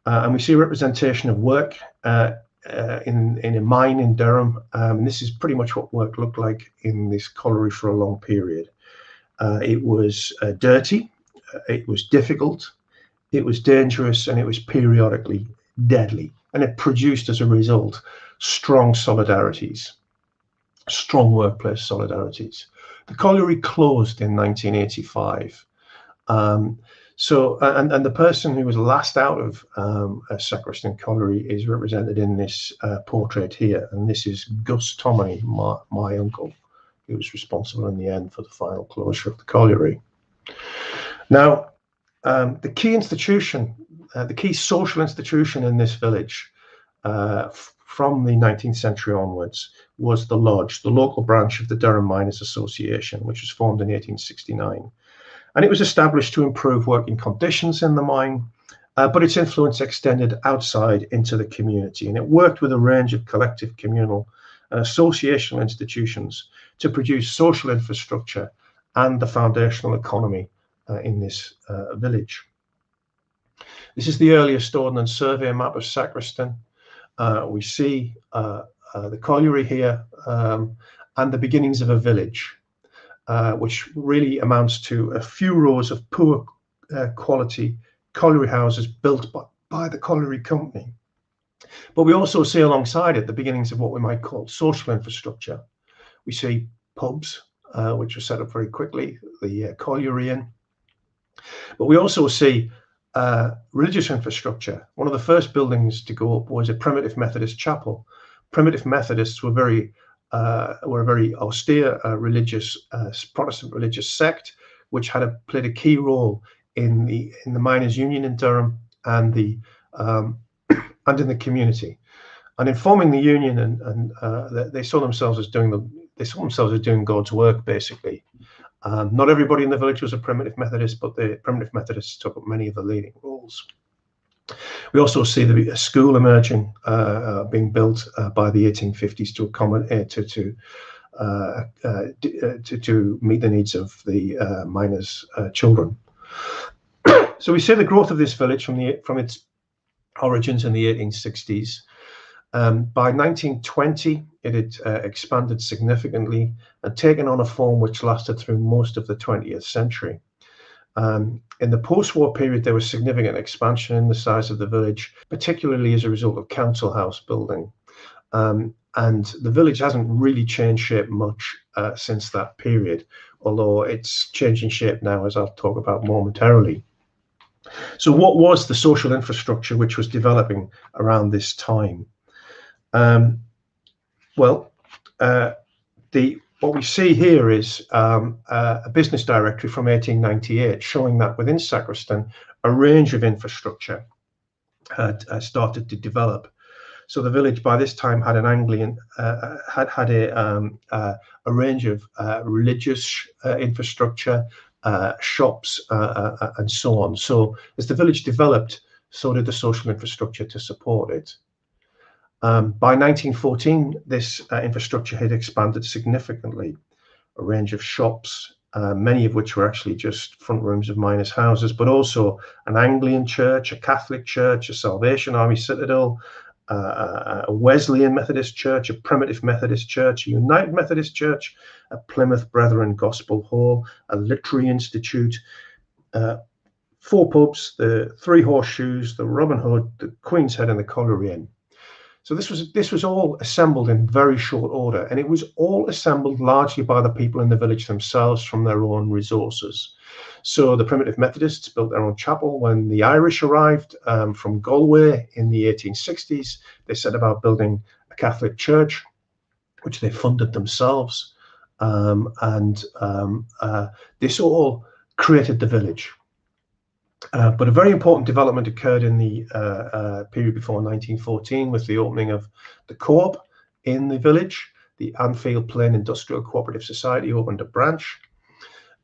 D: And we see a representation of work in a mine in Durham. And this is pretty much what work looked like in this colliery for a long period. It was dirty, it was difficult, it was dangerous, and it was periodically deadly. And it produced, as a result, strong solidarities, strong workplace solidarities. The colliery closed in 1985. So the person who was last out of Sacriston Colliery is represented in this portrait here, and this is Gus Tommy, my uncle, who was responsible in the end for the final closure of the colliery. Now, the key institution, the key social institution in this village from the 19th century onwards was the Lodge, the local branch of the Durham Miners Association, which was formed in 1869. And it was established to improve working conditions in the mine, but its influence extended outside into the community. And it worked with a range of collective, communal and associational institutions to produce social infrastructure and the foundational economy in this village. This is the earliest ordnance survey map of Sacriston. We see the colliery here and the beginnings of a village, which really amounts to a few rows of poor quality colliery houses built by the colliery company. But we also see alongside it the beginnings of what we might call social infrastructure. We see pubs, which were set up very quickly, the colliery inn. But we also see religious infrastructure. One of the first buildings to go up was a primitive Methodist chapel. Primitive Methodists were a very austere religious Protestant religious sect, which played a key role in the miners' union in Durham and in the community, and in forming the union. And they saw themselves as doing God's work, basically. Not everybody in the village was a primitive Methodist, but the primitive Methodists took up many of the leading roles. We also see a school emerging, being built by the 1850s to accommodate to meet the needs of the miners' children. So we see the growth of this village from its origins in the 1860s. By 1920, it had expanded significantly and taken on a form which lasted through most of the 20th century. In the post-war period, there was significant expansion in the size of the village, particularly as a result of council house building. And the village hasn't really changed shape much since that period, although it's changing shape now, as I'll talk about momentarily. So what was the social infrastructure which was developing around this time? What we see here is a business directory from 1898 showing that within Sacriston, a range of infrastructure had started to develop. So the village by this time had an Anglican, had a range of religious infrastructure, shops, and so on. So as the village developed, so did the social infrastructure to support it. By 1914, this infrastructure had expanded significantly. A range of shops, many of which were actually just front rooms of miners' houses, but also an Anglican church, a Catholic church, a Salvation Army citadel, a Wesleyan Methodist church, a Primitive Methodist church, a United Methodist church, a Plymouth Brethren Gospel Hall, a Literary Institute, 4 pubs, the 3 Horseshoes, the Robin Hood, the Queen's Head, and the Colliery Inn. So this was all assembled in very short order, and it was all assembled largely by the people in the village themselves from their own resources. So the Primitive Methodists built their own chapel. When the Irish arrived from Galway in the 1860s, they set about building a Catholic church, which they funded themselves, and this all created the village. But a very important development occurred in the period before 1914 with the opening of the co-op in the village. The Anfield Plain Industrial Cooperative Society opened a branch.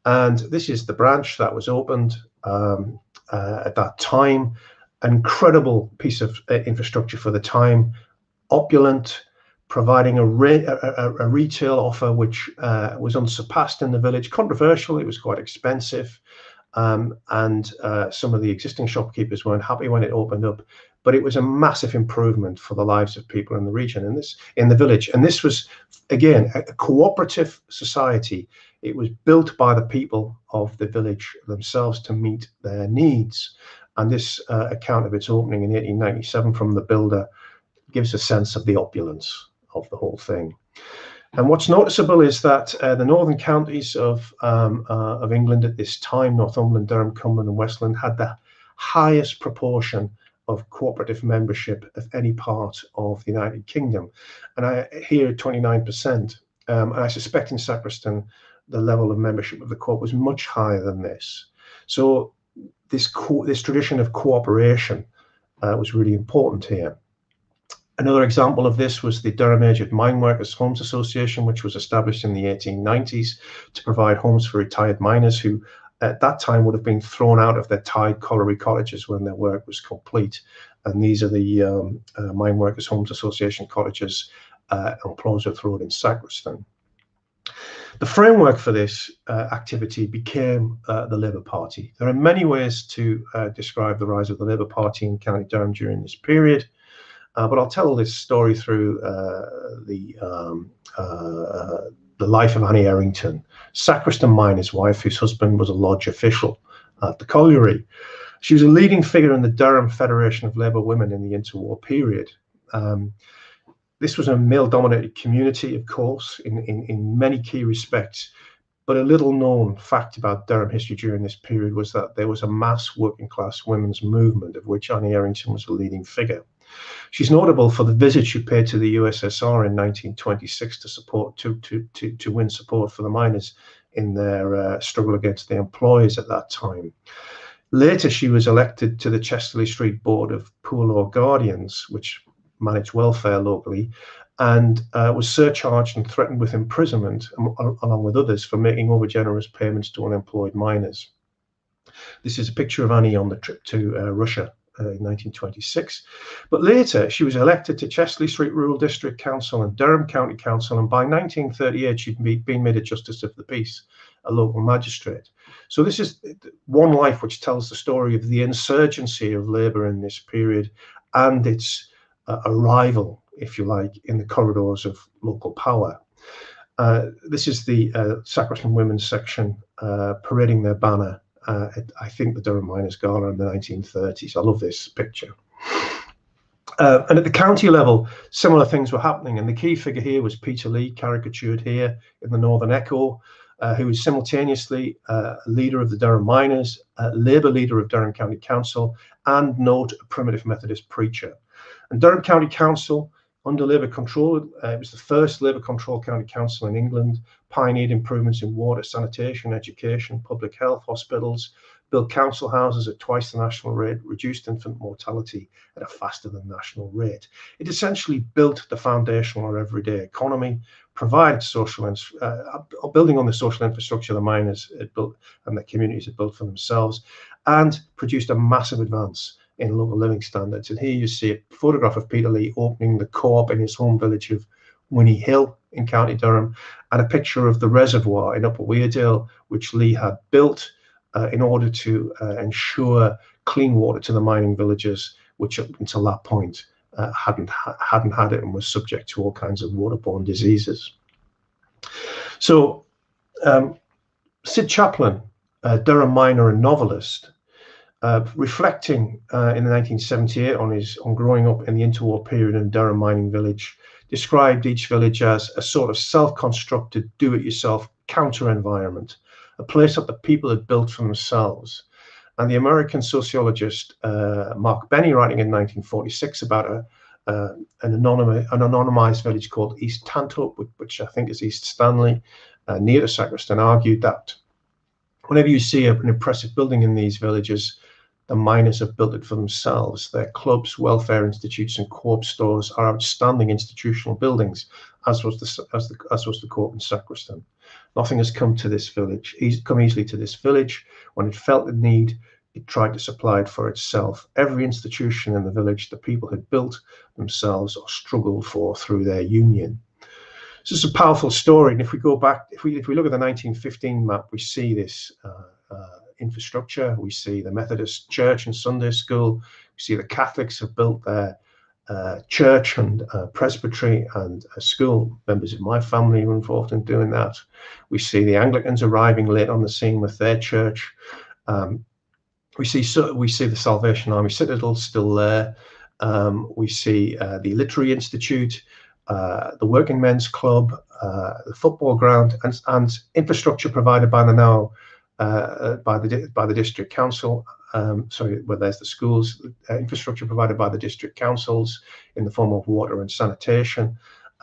D: And this is the branch that was opened at that time. An incredible piece of infrastructure for the time, opulent, providing a retail offer which was unsurpassed in the village. Controversial, it was quite expensive. And some of the existing shopkeepers weren't happy when it opened up, but it was a massive improvement for the lives of people in the region and in the village. And this was, again, a cooperative society. It was built by the people of the village themselves to meet their needs. And this account of its opening in 1897 from the builder gives a sense of the opulence of the whole thing. And what's noticeable is that the northern counties of England at this time, Northumberland, Durham, Cumberland, and Westland, had the highest proportion of cooperative membership of any part of the United Kingdom. And here 29%. And I suspect in Sacriston, the level of membership of the co-op was much higher than this. So this tradition of cooperation was really important here. Another example of this was the Durham Aged Mine Workers Homes Association, which was established in the 1890s to provide homes for retired miners who at that time would have been thrown out of their tied colliery cottages when their work was complete. And these are the Mine Workers Homes Association cottages on Plawsworth Road in Sacriston. The framework for this activity became the Labour Party. There are many ways to describe the rise of the Labour Party in County Durham during this period, but I'll tell this story through the life of Annie Errington, Sacriston miner's wife, whose husband was a lodge official at the colliery. She was a leading figure in the Durham Federation of Labour Women in the interwar period. This was a male-dominated community, of course, in many key respects, but a little-known fact about Durham history during this period was that there was a mass working-class women's movement, of which Annie Errington was a leading figure. She's notable for the visit she paid to the USSR in 1926 to support to win support for the miners in their struggle against the employers at that time. Later, she was elected to the Chesterley Street Board of Poor Law Guardians, which managed welfare locally, and was surcharged and threatened with imprisonment, along with others, for making overgenerous payments to unemployed miners. This is a picture of Annie on the trip to Russia in 1926. But later, she was elected to Chesterley Street Rural District Council and Durham County Council, and by 1938, she'd been made a Justice of the Peace, a local magistrate. So this is one life which tells the story of the insurgency of Labour in this period and its arrival, if you like, in the corridors of local power. This is the Sacriston Women's section parading their banner at, I think, the Durham Miners' Gala in the 1930s. I love this picture. And at the county level, similar things were happening. And the key figure here was Peter Lee, caricatured here in the Northern Echo, who was simultaneously leader of the Durham Miners, Labour leader of Durham County Council, and note a primitive Methodist preacher. And Durham County Council, under Labour control, it was the first Labour-controlled county council in England, pioneered improvements in water, sanitation, education, public health, hospitals, built council houses at twice the national rate, reduced infant mortality at a faster than national rate. It essentially built the foundation of our everyday economy, provided social, building on the social infrastructure the miners had built and the communities had built for themselves, and produced a massive advance in local living standards. And here you see a photograph of Peter Lee opening the co-op in his home village of Winnie Hill in County Durham, and a picture of the reservoir in Upper Weardale, which Lee had built in order to ensure clean water to the mining villages, which up until that point hadn't had it and was subject to all kinds of waterborne diseases. So Sid Chaplin, a Durham miner and novelist, reflecting in 1978 on growing up in the interwar period in Durham mining village, described each village as a sort of self-constructed, do-it-yourself counter-environment, a place that the people had built for themselves. And the American sociologist Mark Benny, writing in 1946 about an anonymized village called East Tantup, which I think is East Stanley, near to Sacriston, argued that whenever you see an impressive building in these villages, the miners have built it for themselves. Their clubs, welfare institutes, and co-op stores are outstanding institutional buildings, as was the co-op in Sacriston. Nothing has come to this village, come easily to this village. When it felt the need, it tried to supply it for itself. Every institution in the village the people had built themselves or struggled for through their union. So it's a powerful story. And if we go back, if we look at the 1915 map, we see this infrastructure. We see the Methodist Church and Sunday School. We see the Catholics have built their church and presbytery and school. Members of my family were involved in doing that. We see the Anglicans arriving late on the scene with their church. We see the Salvation Army Citadel still there. We see the Literary Institute, the Working Men's Club, the football ground, and infrastructure provided by the now by the district council. Where there's the schools, infrastructure provided by the district councils in the form of water and sanitation.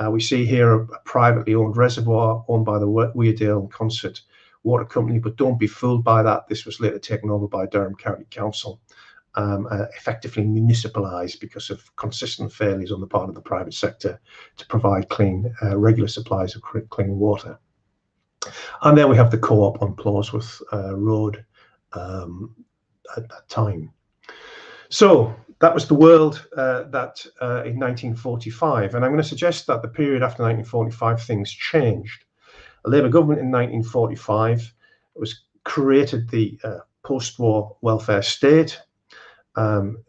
D: We see here a privately owned reservoir owned by the Weardale and Concert Water Company, but don't be fooled by that. This was later taken over by Durham County Council, effectively municipalised because of consistent failures on the part of the private sector to provide clean, regular supplies of clean water. And then we have the co-op on Plawsworth Road at that time. So that was the world that in 1945. And I'm going to suggest that the period after 1945, things changed. A Labour government in 1945 created the post-war welfare state.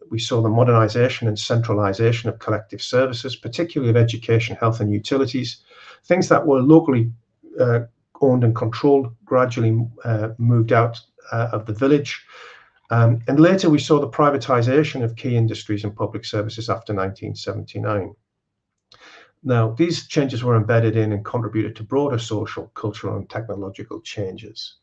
D: We saw the modernisation and centralisation of collective services, particularly of education, health and utilities. Things that were locally owned and controlled gradually moved out of the village. And later we saw the privatisation of key industries and public services after 1979. Now, these changes were embedded in and contributed to broader social, cultural and technological changes.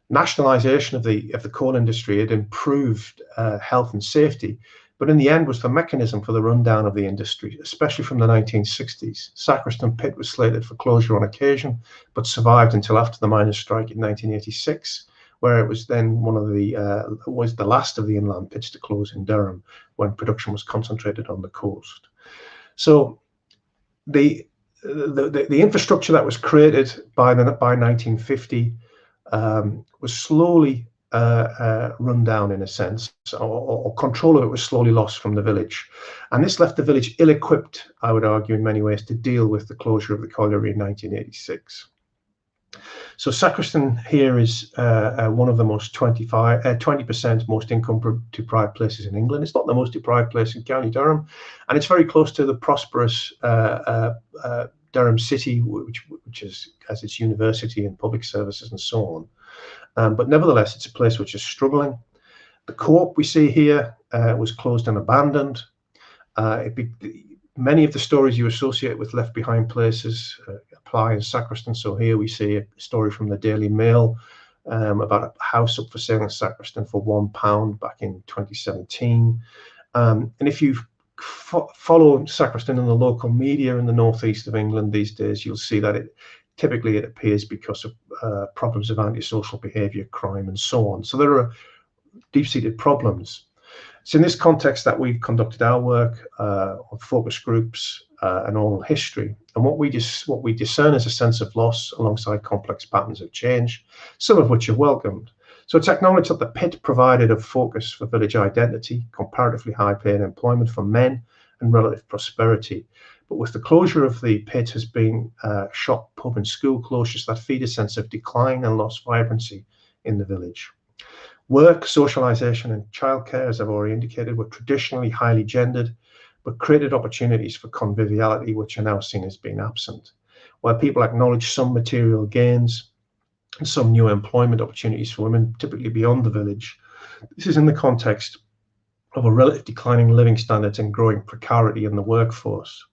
D: Nationalisation of the coal industry had improved health and safety, but in the end was the mechanism for the rundown of the industry, especially from the 1960s. Sacriston Pit was slated for closure on occasion, but survived until after the miners' strike in 1986, where it was then was the last of the inland pits to close in Durham, when production was concentrated on the coast. So the infrastructure that was created by 1950 was slowly run down, in a sense, or control of it was slowly lost from the village. And this left the village ill-equipped, I would argue, in many ways, to deal with the closure of the colliery in 1986. So Sacriston here is one of the most 20% most income deprived places in England. It's not the most deprived place in County Durham, and it's very close to the prosperous Durham City, which has its university and public services and so on. But nevertheless, it's a place which is struggling. The co-op we see here was closed and abandoned. Many of the stories you associate with left behind places apply in Sacriston. So here we see a story from the Daily Mail about a house up for sale in Sacriston for £1 back in 2017. And if you follow Sacriston in the local media in the northeast of England these days, you'll see that it appears because of problems of antisocial behaviour, crime and so on. So there are deep-seated problems. It's in this context that we've conducted our work on focus groups and oral history. And what we discern is a sense of loss alongside complex patterns of change, some of which are welcomed. So it's acknowledged that the pit provided a focus for village identity, comparatively high pay and employment for men, and relative prosperity. But with the closure of the pit has been shop, pub and school closures that feed a sense of decline and lost vibrancy in the village. Work, socialisation and childcare, as I've already indicated, were traditionally highly gendered, but created opportunities for conviviality which are now seen as being absent. While people acknowledge some material gains and some new employment opportunities for women, typically beyond the village, this is in the context of a relative declining living standards and growing precarity in the workforce.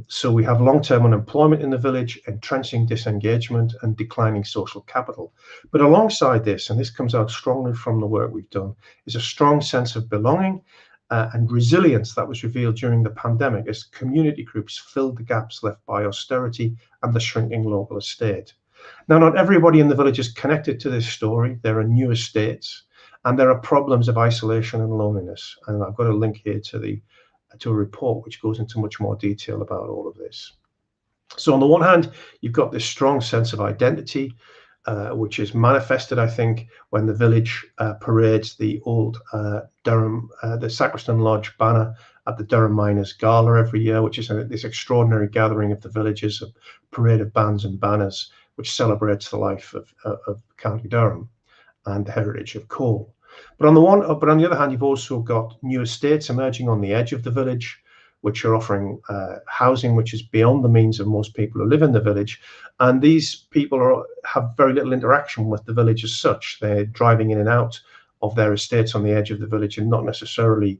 D: So we have long-term unemployment in the village, entrenching disengagement and declining social capital. But alongside this, and this comes out strongly from the work we've done, is a strong sense of belonging and resilience that was revealed during the pandemic as community groups filled the gaps left by austerity and the shrinking local estate. Now, not everybody in the village is connected to this story. There are new estates and there are problems of isolation and loneliness. And I've got a link here to a report which goes into much more detail about all of this. So on the one hand, you've got this strong sense of identity, which is manifested, I think, when the village parades the old Durham, the Sacriston Lodge banner at the Durham Miners Gala every year, which is this extraordinary gathering of the villages, a parade of bands and banners, which celebrates the life of County Durham and the heritage of coal. But on the other hand, you've also got new estates emerging on the edge of the village, which are offering housing which is beyond the means of most people who live in the village. And these people have very little interaction with the village as such. They're driving in and out of their estates on the edge of the village and not necessarily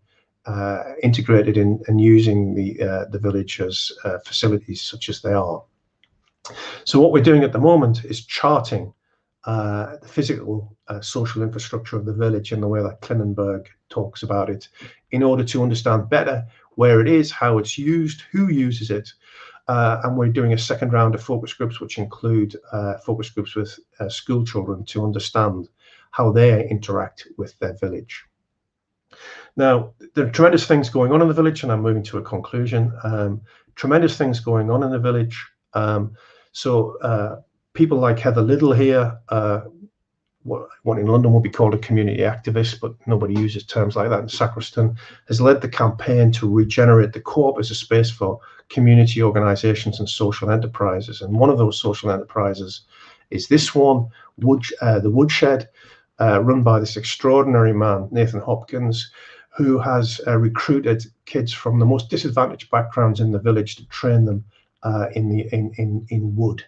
D: integrated in and using the village as facilities such as they are. So what we're doing at the moment is charting the physical social infrastructure of the village in the way that Klinenberg talks about it, in order to understand better where it is, how it's used, who uses it. And we're doing a second round of focus groups, which include focus groups with school children to understand how they interact with their village. Now, there are tremendous things going on in the village, and I'm moving to a conclusion. Tremendous things going on in the village. People like Heather Little here what in London would be called a community activist, but nobody uses terms like that in Sacriston, has led the campaign to regenerate the Co-op as a space for community organisations and social enterprises. And one of those social enterprises is this one, the Woodshed, run by this extraordinary man, Nathan Hopkins, who has recruited kids from the most disadvantaged backgrounds in the village to train them in wood.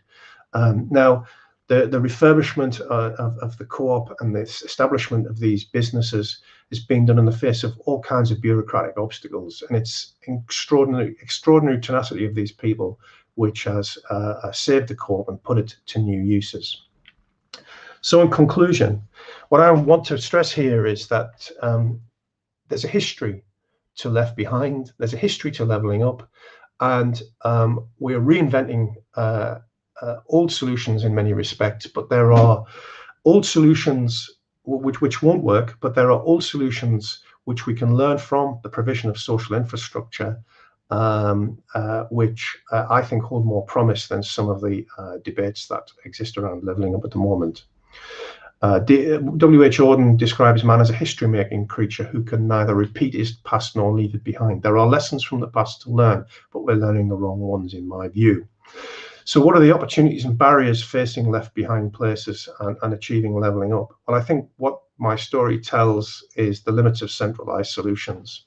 D: Now, the refurbishment of the Co-op and the establishment of these businesses is being done in the face of all kinds of bureaucratic obstacles, and it's extraordinary tenacity of these people which has saved the Co-op and put it to new uses. So in conclusion, what I want to stress here is that there's a history to Left Behind, there's a history to Levelling Up, and we're reinventing old solutions in many respects, but there are old solutions which won't work, but there are old solutions which we can learn from, the provision of social infrastructure, which I think hold more promise than some of the debates that exist around levelling up at the moment. W.H. Auden describes man as a history-making creature who can neither repeat his past nor leave it behind. There are lessons from the past to learn, but we're learning the wrong ones, in my view. So what are the opportunities and barriers facing left behind places and achieving levelling up? Well, I think what my story tells is the limits of centralised solutions.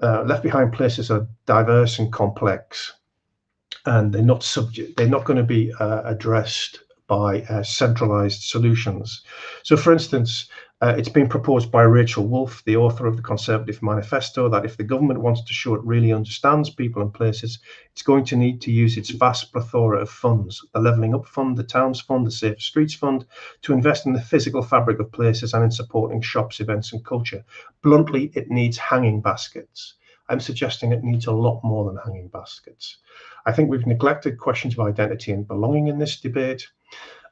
D: Left behind places are diverse and complex, and they're not going to be addressed by centralised solutions. So, for instance, it's been proposed by Rachel Wolfe, the author of the Conservative Manifesto, that if the government wants to show it really understands people and places, it's going to need to use its vast plethora of funds, the Levelling Up Fund, the Towns Fund, the Safer Streets Fund, to invest in the physical fabric of places and in supporting shops, events and culture. Bluntly, it needs hanging baskets. I'm suggesting it needs a lot more than hanging baskets. I think we've neglected questions of identity and belonging in this debate.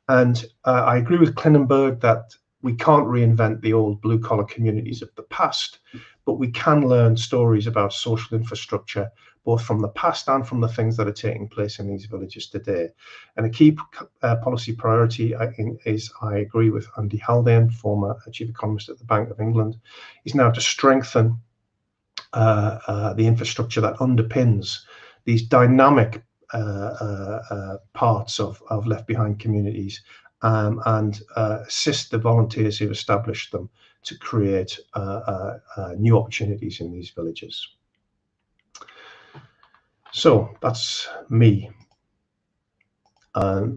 D: And I agree with Klinenberg that we can't reinvent the old blue-collar communities of the past, but we can learn stories about social infrastructure, both from the past and from the things that are taking place in these villages today. And a key policy priority is, I agree with Andy Haldane, former chief economist at the Bank of England, is now to strengthen the infrastructure that underpins these dynamic parts of left behind communities and assist the volunteers who established them to create new opportunities in these villages. So that's me. I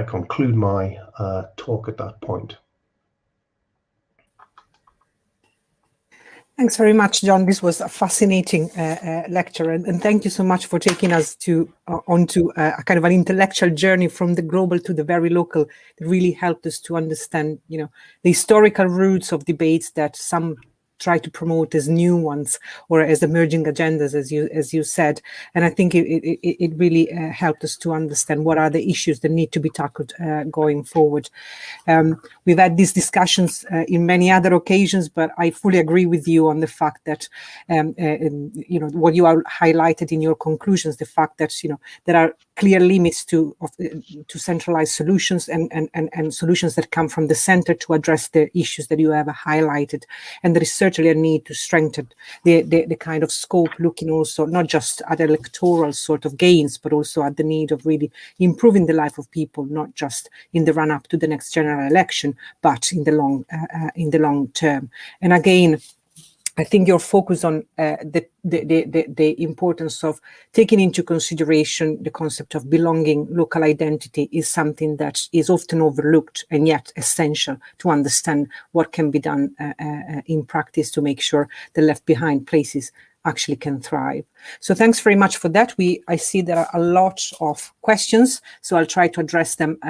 D: conclude my talk at that point.
C: Thanks very much, John. This was a fascinating lecture, and thank you so much for taking us onto a kind of an intellectual journey from the global to the very local. It really helped us to understand, the historical roots of debates that some try to promote as new ones or as emerging agendas, as you said. And I think it really helped us to understand what are the issues that need to be tackled going forward. We've had these discussions in many other occasions, but I fully agree with you on the fact that, what you are highlighted in your conclusions, the fact that, there are clear limits to centralized solutions and solutions that come from the center to address the issues that you have highlighted. And there is certainly a need to strengthen the kind of scope, looking also not just at electoral sort of gains, but also at the need of really improving the life of people, not just in the run up to the next general election, but in the long term. And again, I think your focus on the importance of taking into consideration the concept of belonging, local identity is something that is often overlooked and yet essential to understand what can be done in practice to make sure the left behind places actually can thrive. So thanks very much for that. I see there are a lot of questions, so I'll try to address them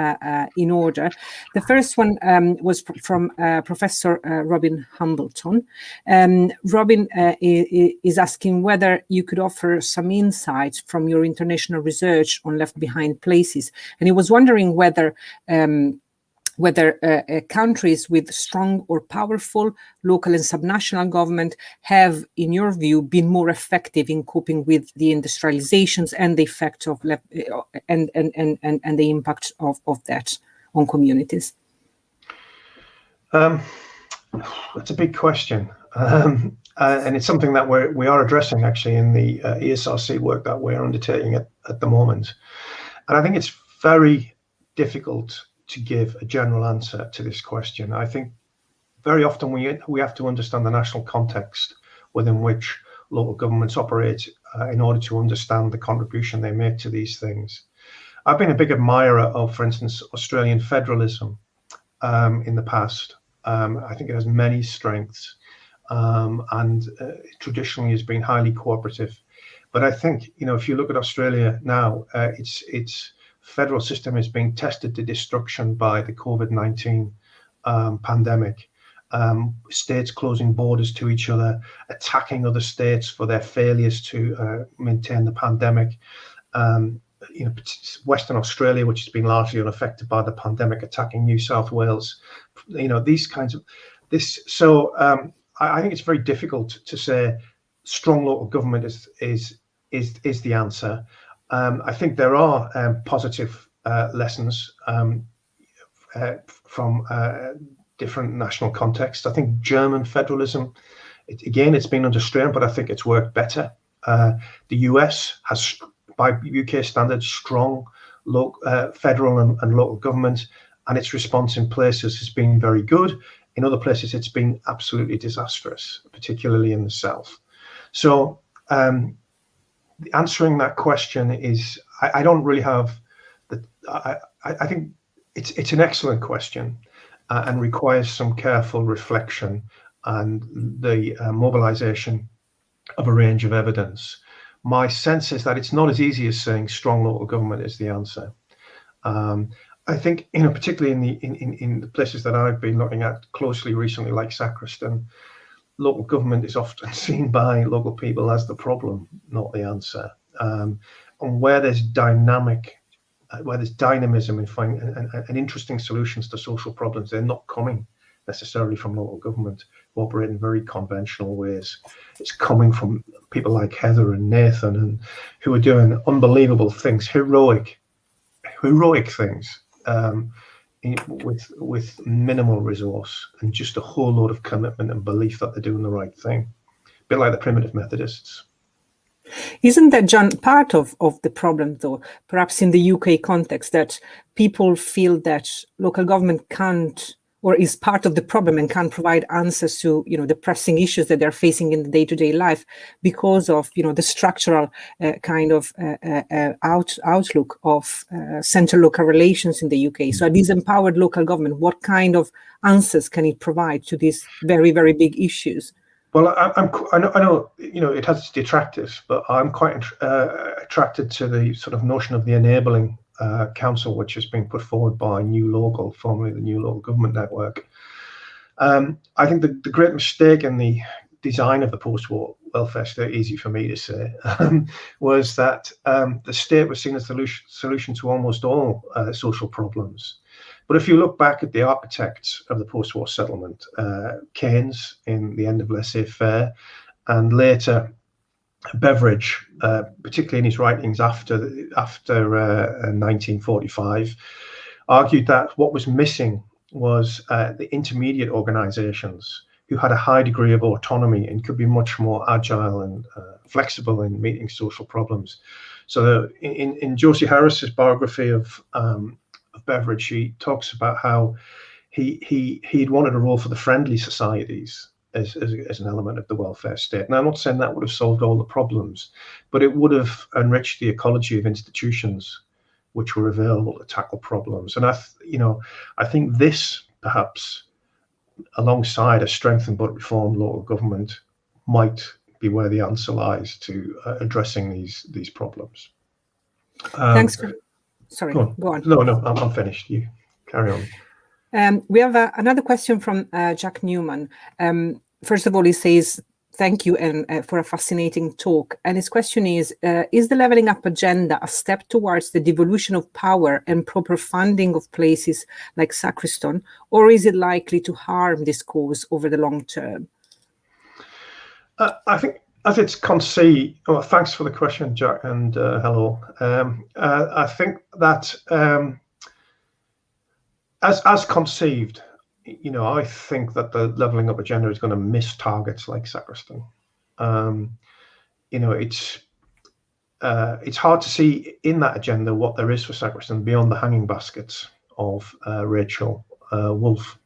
C: in order. The first one was from Professor Robin Hambleton. Robin is asking whether you could offer some insights from your international research on left behind places. And he was wondering whether countries with strong or powerful local and subnational government have, in your view, been more effective in coping with the industrializations and the effect of and the impact of that on communities.
D: That's a big question, and it's something that we are addressing actually in the ESRC work that we're undertaking at the moment. And I think it's very difficult to give a general answer to this question. I think very often we have to understand the national context within which local governments operate in order to understand the contribution they make to these things. I've been a big admirer of, for instance, Australian federalism in the past. I think it has many strengths and traditionally has been highly cooperative. But I think, if you look at Australia now, its federal system is being tested to destruction by the COVID-19 pandemic. States closing borders to each other, attacking other states for their failures to maintain the pandemic. Western Australia, which has been largely unaffected by the pandemic, attacking New South Wales. These kinds of this. So I think it's very difficult to say strong local government is the answer. I think there are positive lessons from different national contexts. I think German federalism, it's been under strain, but I think it's worked better. The US has, by UK standards, strong federal and local government, and its response in places has been very good. In other places, it's been absolutely disastrous, particularly in the South. So answering that question is, I don't really have I think it's an excellent question and requires some careful reflection and the mobilization of a range of evidence. My sense is that it's not as easy as saying strong local government is the answer. I think, particularly in the places that I've been looking at closely recently, like Sacriston, local government is often seen by local people as the problem, not the answer. And where there's dynamism in finding and interesting solutions to social problems, they're not coming necessarily from local government, who operate in very conventional ways. It's coming from people like Heather and Nathan, and who are doing unbelievable things, heroic things, with minimal resource and just a whole lot of commitment and belief that they're doing the right thing. A bit like the primitive Methodists.
C: Isn't that, John, part of the problem, though, perhaps in the UK context, that people feel that local government can't, or is part of the problem and can't provide answers to, the pressing issues that they're facing in the day-to-day life because of, the structural kind of outlook of central local relations in the UK? So a disempowered local government, what kind of answers can it provide to these very, very big issues?
D: Well, I know, it has its detractors, but I'm quite attracted to the sort of notion of the enabling council, which has been put forward by New Local, formerly the New Local Government Network. I think the great mistake in the design of the post-war welfare state, easy for me to say, was that the state was seen as the solution to almost all social problems. But if you look back at the architects of the post-war settlement, Keynes in the end of laissez-faire, and later Beveridge, particularly in his writings after 1945, argued that what was missing was the intermediate organisations who had a high degree of autonomy and could be much more agile and flexible in meeting social problems. So in Josie Harris's biography of Beveridge, he talks about how he'd wanted a role for the friendly societies as an element of the welfare state. Now, I'm not saying that would have solved all the problems, but it would have enriched the ecology of institutions which were available to tackle problems. And I think this, perhaps, alongside a strengthened but reformed local government, might be where the answer lies to addressing these problems.
C: Thanks. Sorry, go on.
D: No, I'm finished. You carry on.
C: We have another question from Jack Newman. First of all, he says, thank you for a fascinating talk. And his question is the levelling up agenda a step towards the devolution of power and proper funding of places like Sacriston, or is it likely to harm this cause over the long term?
D: I think, as it's conceived, thanks for the question, Jack, and hello. I think that as conceived, I think that the levelling up agenda is going to miss targets like Sacriston. It's hard to see in that agenda what there is for Sacriston beyond the hanging baskets of Rachel Wolf.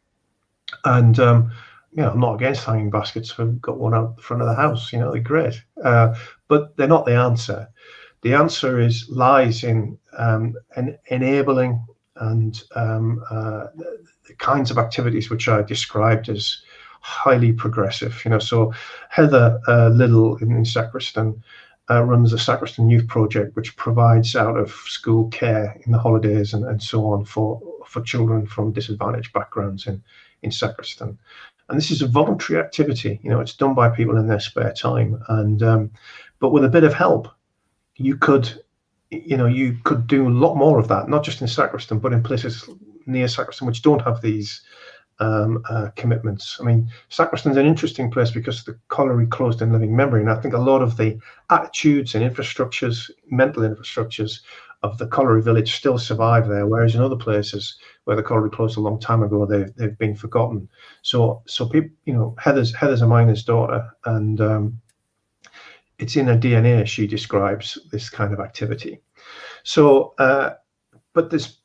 D: And I'm not against hanging baskets. We've got one out the front of the house. They're great, but they're not the answer. The answer lies in enabling and the kinds of activities which are described as highly progressive. So Heather Little in Sacriston runs the Sacriston Youth Project, which provides out of school care in the holidays and so on for children from disadvantaged backgrounds in Sacriston. And this is a voluntary activity. It's done by people in their spare time, and but with a bit of help, you could do a lot more of that, not just in Sacriston, but in places near Sacriston which don't have these commitments. I mean, Sacriston's an interesting place because the colliery closed in living memory, and I think a lot of the attitudes and infrastructures, mental infrastructures of the colliery village still survive there, whereas in other places where the colliery closed a long time ago, they've been forgotten. So people, Heather's a miner's daughter, and it's in her DNA. She describes this kind of activity. So, but there's,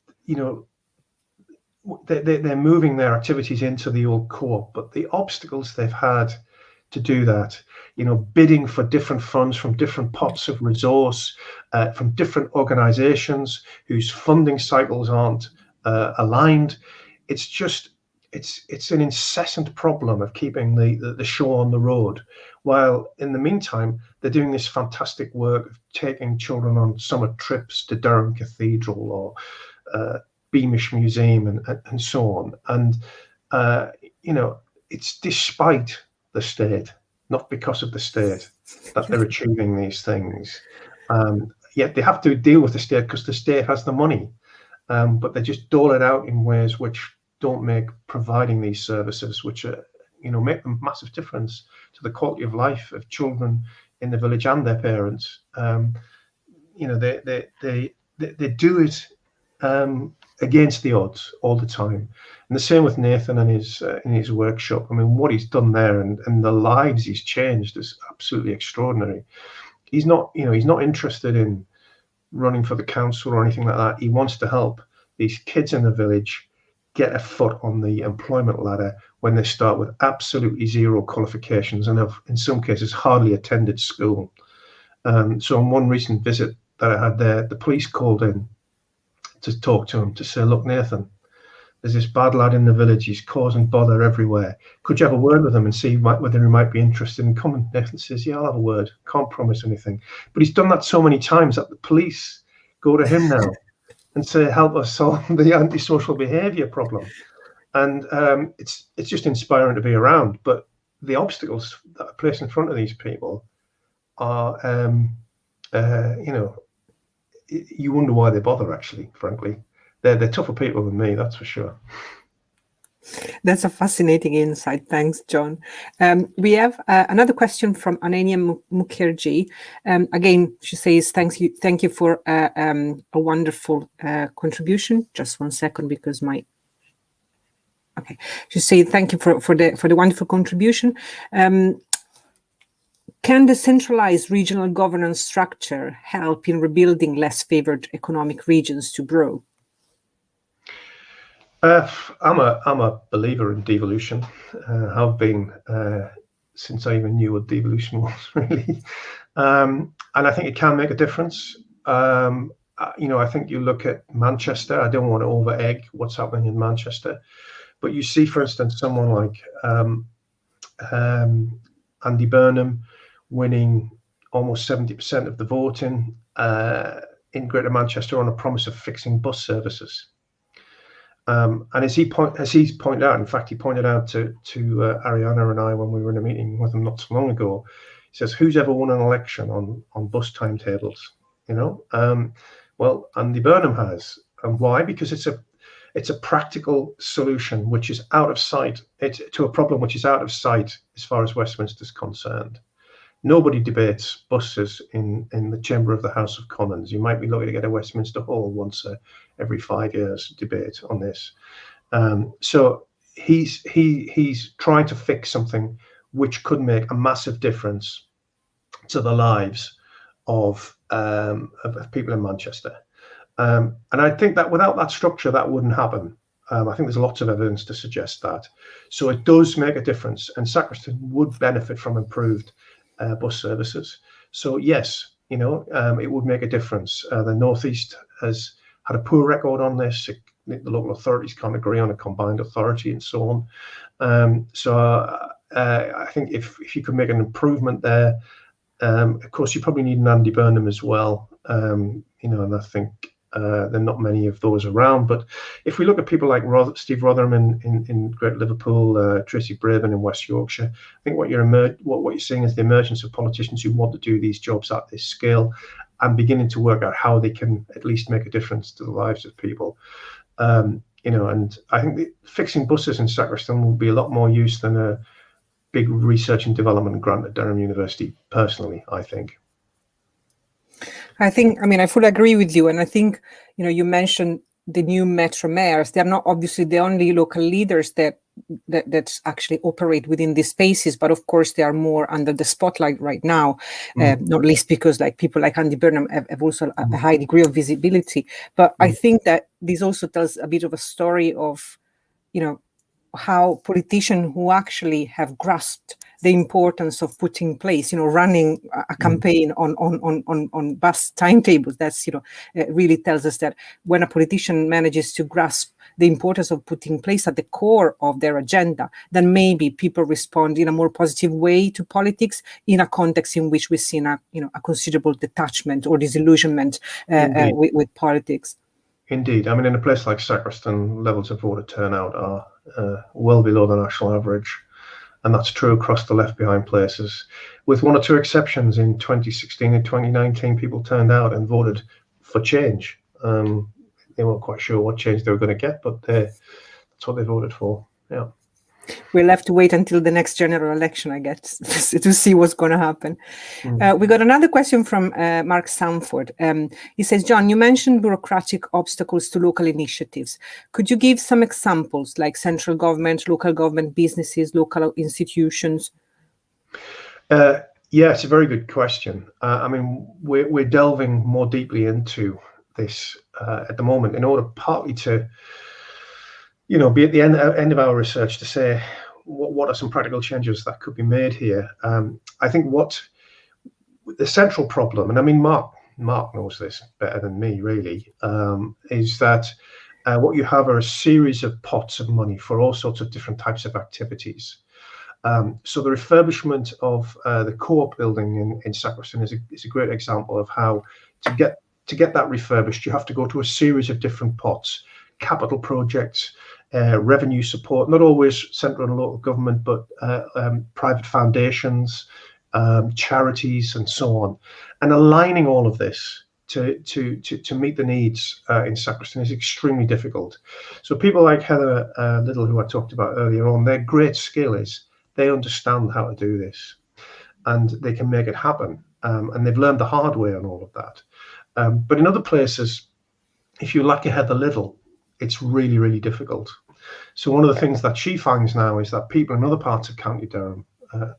D: they're moving their activities into the old co-op, but the obstacles they've had to do that, bidding for different funds from different pots of resource, from different organizations whose funding cycles aren't aligned. It's an incessant problem of keeping the show on the road, while in the meantime they're doing this fantastic work of taking children on summer trips to Durham Cathedral or Beamish Museum and so on. And it's despite the state, not because of the state, that they're achieving these things. Yet they have to deal with the state because the state has the money, but they just dole it out in ways which don't make providing these services, which are, make a massive difference to the quality of life of children in the village and their parents. They do it against the odds all the time. And the same with Nathan and his workshop. I mean, what he's done there and the lives he's changed is absolutely extraordinary. He's not interested in running for the council or anything like that. He wants to help these kids in the village get a foot on the employment ladder when they start with absolutely zero qualifications and have, in some cases, hardly attended school. So on one recent visit that I had there, the police called in to talk to him, to say, look, Nathan, there's this bad lad in the village. He's causing bother everywhere. Could you have a word with him and see whether he might be interested in coming? Nathan says, yeah, I'll have a word. Can't promise anything. But he's done that so many times that the police go to him now and say, help us solve the antisocial behaviour problem. And it's just inspiring to be around. But the obstacles that are placed in front of these people are, you wonder why they bother, actually, frankly. They're tougher people than me, that's for sure.
C: That's a fascinating insight. Thanks, John. We have another question from Ananya Mukherjee. Again, she says, thank you for a wonderful contribution. Just 1 second, because she said thank you for the wonderful contribution. Can the centralized regional governance structure help in rebuilding less favored economic regions to grow?
D: I'm a believer in devolution. I've been since I even knew what devolution was, really. And I think it can make a difference. I think you look at Manchester. I don't want to over-egg what's happening in Manchester, but you see, for instance, someone like Andy Burnham winning almost 70% of the voting in Greater Manchester on a promise of fixing bus services. And as he's pointed out, in fact, he pointed out to Ariana and I when we were in a meeting with him not so long ago, he says, who's ever won an election on bus timetables? Well, Andy Burnham has. And why? Because it's a practical solution which is out of sight. It's to a problem which is out of sight as far as Westminster's concerned. Nobody debates buses in the chamber of the House of Commons. You might be lucky to get a Westminster Hall once every 5 years debate on this. So he's trying to fix something which could make a massive difference to the lives of people in Manchester. And I think that without that structure, that wouldn't happen. I think there's lots of evidence to suggest that. So it does make a difference, and Sacriston would benefit from improved bus services. So yes, it would make a difference. The North East has had a poor record on this. The local authorities can't agree on a combined authority and so on. So I think if you could make an improvement there, of course, you probably need an Andy Burnham as well. And I think there are not many of those around. But if we look at people like Steve Rotherham in Great Liverpool, Tracy Braben in West Yorkshire, I think what you're seeing is the emergence of politicians who want to do these jobs at this scale and beginning to work out how they can at least make a difference to the lives of people. And I think fixing buses in Sacriston will be a lot more use than a big research and development grant at Durham University, personally, I think.
C: I fully agree with you. And I think, you mentioned the new Metro mayors. They're not obviously the only local leaders that actually operate within these spaces, but of course they are more under the spotlight right now, not least because people like Andy Burnham have also a high degree of visibility. But I think that this also tells a bit of a story of, how politicians who actually have grasped the importance of putting in place, running a campaign on bus timetables. That's, really tells us that when a politician manages to grasp the importance of putting in place at the core of their agenda, then maybe people respond in a more positive way to politics in a context in which we've seen a considerable detachment or disillusionment with politics.
D: Indeed. In a place like Sacriston, levels of voter turnout are well below the national average. And that's true across the left behind places. With one or two exceptions, in 2016 and 2019, people turned out and voted for change. They weren't quite sure what change they were going to get, but that's what they voted for. Yeah.
C: We'll have to wait until the next general election, I guess, to see what's going to happen. We got another question from Mark Sanford. He says, John, you mentioned bureaucratic obstacles to local initiatives. Could you give some examples like central government, local government, businesses, local institutions?
D: Yeah, it's a very good question. We're delving more deeply into this at the moment in order partly to be at the end of our research to say what are some practical changes that could be made here. I think what the central problem, and Mark knows this better than me really, is that what you have are a series of pots of money for all sorts of different types of activities. So the refurbishment of the Co-op building in Sacriston is a great example of how to get that refurbished, you have to go to a series of different pots, capital projects, revenue support, not always central and local government, but private foundations, charities, and so on. And aligning all of this to meet the needs in Sacriston is extremely difficult. So people like Heather Little, who I talked about earlier on, their great skill is they understand how to do this, and they can make it happen. And they've learned the hard way on all of that. But in other places, if you lack a Heather Little, it's really, really difficult. So one of the things that she finds now is that people in other parts of County Durham,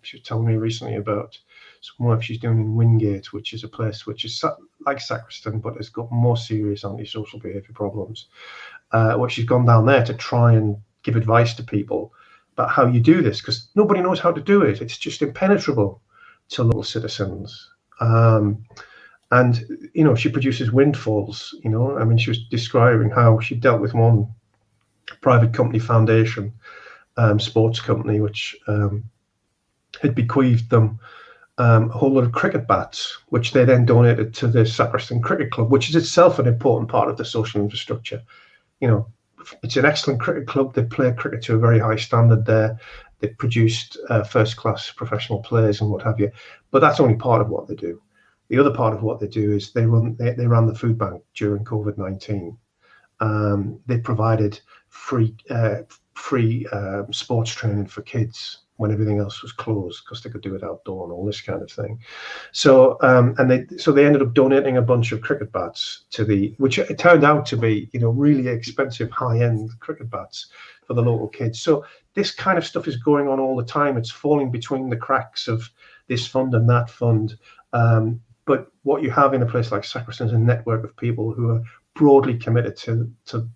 D: she was telling me recently about some work she's doing in Wingate, which is a place which is like Sacriston, but has got more serious antisocial behaviour problems. Where she's gone down there to try and give advice to people about how you do this, because nobody knows how to do it. It's just impenetrable to local citizens. And, she produces windfalls, she was describing how she dealt with one private company foundation, sports company, which had bequeathed them a whole lot of cricket bats, which they then donated to the Sacriston Cricket Club, which is itself an important part of the social infrastructure. It's an excellent cricket club. They play cricket to a very high standard there. They produced first-class professional players and what have you. But that's only part of what they do. The other part of what they do is they ran the food bank during COVID-19. They provided free sports training for kids when everything else was closed, because they could do it outdoor and all this kind of thing. So they ended up donating a bunch of cricket bats which it turned out to be, really expensive, high-end cricket bats for the local kids. So this kind of stuff is going on all the time. It's falling between the cracks of this fund and that fund. But what you have in a place like Sacriston is a network of people who are broadly committed to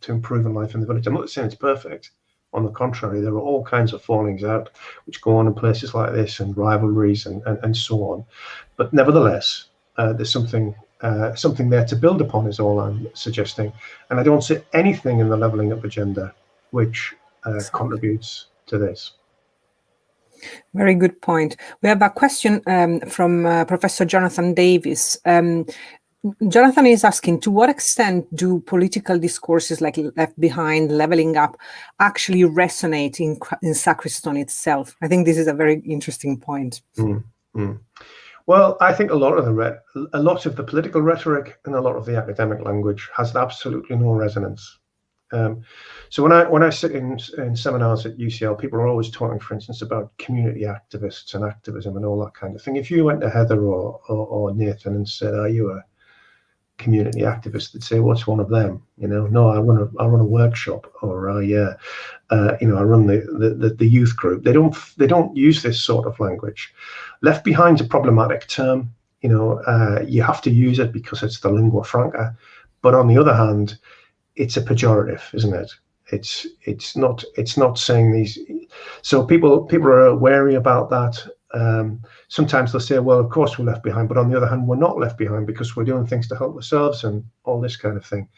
D: improving life in the village. I'm not saying it's perfect. On the contrary, there are all kinds of fallings out which go on in places like this, and rivalries and so on. But nevertheless, there's something there to build upon, is all I'm suggesting. And I don't see anything in the levelling up agenda which contributes to this.
C: Very good point. We have a question from Professor Jonathan Davis. Jonathan is asking, to what extent do political discourses like Left Behind, Levelling Up, actually resonate in Sacriston itself? I think this is a very interesting point.
D: Well, I think a lot of the political rhetoric and a lot of the academic language has absolutely no resonance. So when I sit in seminars at UCL, people are always talking, for instance, about community activists and activism and all that kind of thing. If you went to Heather or Nathan and said, "Are you a community activist?" they'd say, "What's one of them?" No, I run a workshop, or I run the youth group. They don't use this sort of language. Left Behind's a problematic term. You have to use it because it's the lingua franca. But on the other hand, it's a pejorative, isn't it? It's not saying these. So people are wary about that. Sometimes they'll say, well, of course we're left behind, but on the other hand, we're not left behind because we're doing things to help ourselves and all this kind of thing.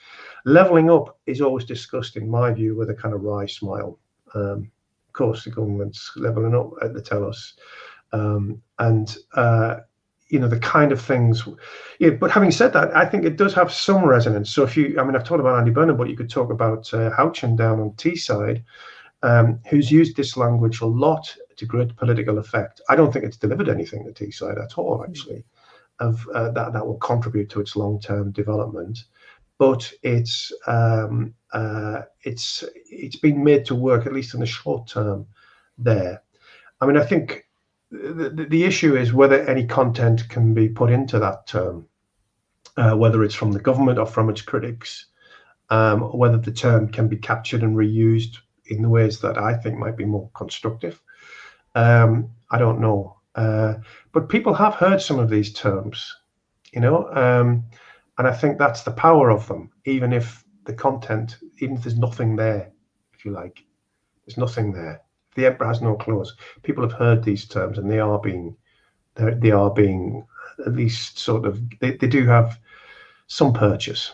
D: Levelling up is always discussed, in my view, with a kind of wry smile. Of course, the government's levelling up, they tell us. The kind of things. Yeah, but having said that, I think it does have some resonance. So I've talked about Andy Burnham, but you could talk about Houchin down on Teesside, who's used this language a lot to great political effect. I don't think it's delivered anything to Teesside at all, actually, that will contribute to its long-term development. But it's been made to work, at least in the short term there. I think the issue is whether any content can be put into that term, whether it's from the government or from its critics, whether the term can be captured and reused in the ways that I think might be more constructive. I don't know. But people have heard some of these terms, and I think that's the power of them, even if the content, even if there's nothing there, if you like, there's nothing there. The emperor has no clothes. People have heard these terms, and they are being at least sort of, they do have some purchase.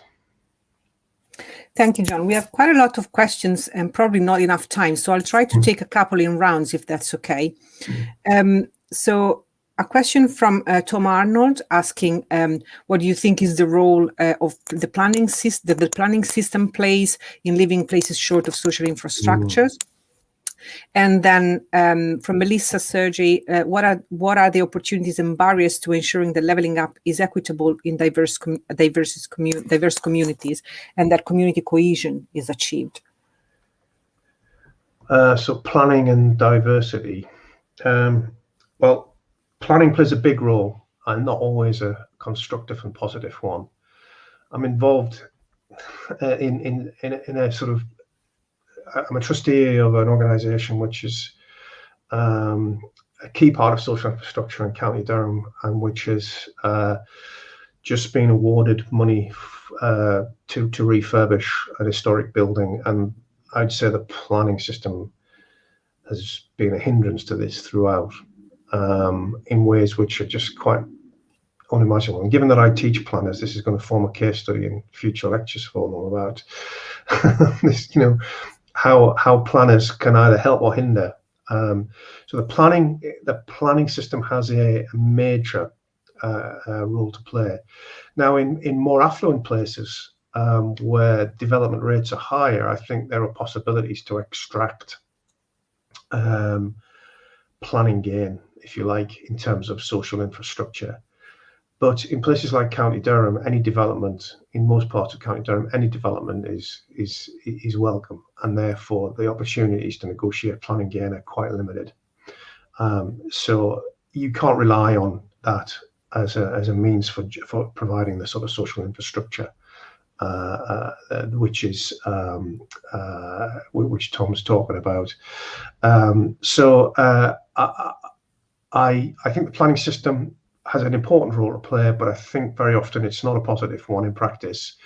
C: Thank you, John. We have quite a lot of questions and probably not enough time, so I'll try to take a couple in rounds if that's okay. So a question from Tom Arnold asking, what do you think is the role of the planning system that the planning system plays in living places short of social infrastructures? And then from Melissa Sergi, what are the opportunities and barriers to ensuring the levelling up is equitable in diverse communities and that community cohesion is achieved?
D: So planning and diversity. Well, planning plays a big role, and not always a constructive and positive one. I'm involved in a sort of, I'm a trustee of an organisation which is a key part of social infrastructure in County Durham, and which has just been awarded money to refurbish an historic building. And I'd say the planning system has been a hindrance to this throughout, in ways which are just quite unimaginable. And given that I teach planners, this is going to form a case study in future lectures for them about this, how planners can either help or hinder. So the planning system has a major role to play. Now, in more affluent places where development rates are higher, I think there are possibilities to extract planning gain, if you like, in terms of social infrastructure. But in places like County Durham, any development, in most parts of County Durham, any development is welcome, and therefore the opportunities to negotiate planning gain are quite limited. So you can't rely on that as a means for providing the sort of social infrastructure, which Tom's talking about. I think the planning system has an important role to play, but I think very often it's not a positive one in practice.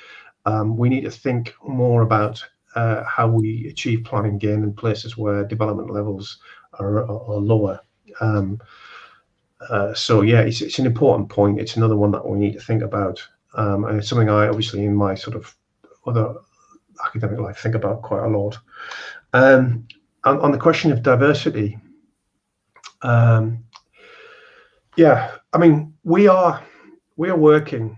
D: We need to think more about how we achieve planning gain in places where development levels are lower. So yeah, it's an important point. It's another one that we need to think about, and it's something I obviously in my sort of other academic life think about quite a lot. On the question of diversity, yeah, I mean, we are working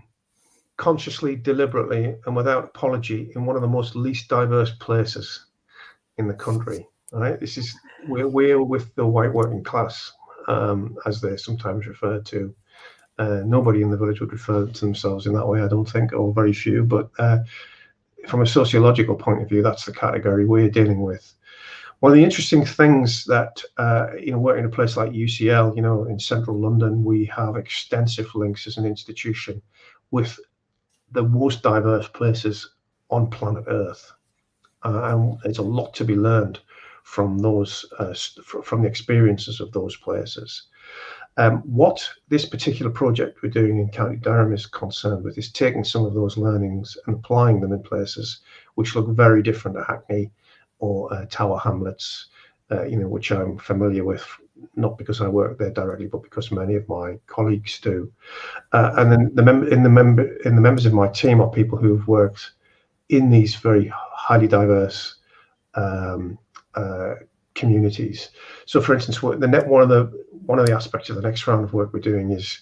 D: consciously, deliberately, and without apology in one of the most least diverse places in the country. Right? We're with the white working class, as they're sometimes referred to. Nobody in the village would refer to themselves in that way, I don't think, or very few. But from a sociological point of view, that's the category we're dealing with. One of the interesting things that, working in a place like UCL, in central London, we have extensive links as an institution with the most diverse places on planet Earth. And there's a lot to be learned from those, from the experiences of those places. What this particular project we're doing in County Durham is concerned with is taking some of those learnings and applying them in places which look very different to Hackney or Tower Hamlets, which I'm familiar with, not because I work there directly, but because many of my colleagues do. And then the members of my team are people who've worked in these very highly diverse communities. So, for instance, one of the aspects of the next round of work we're doing is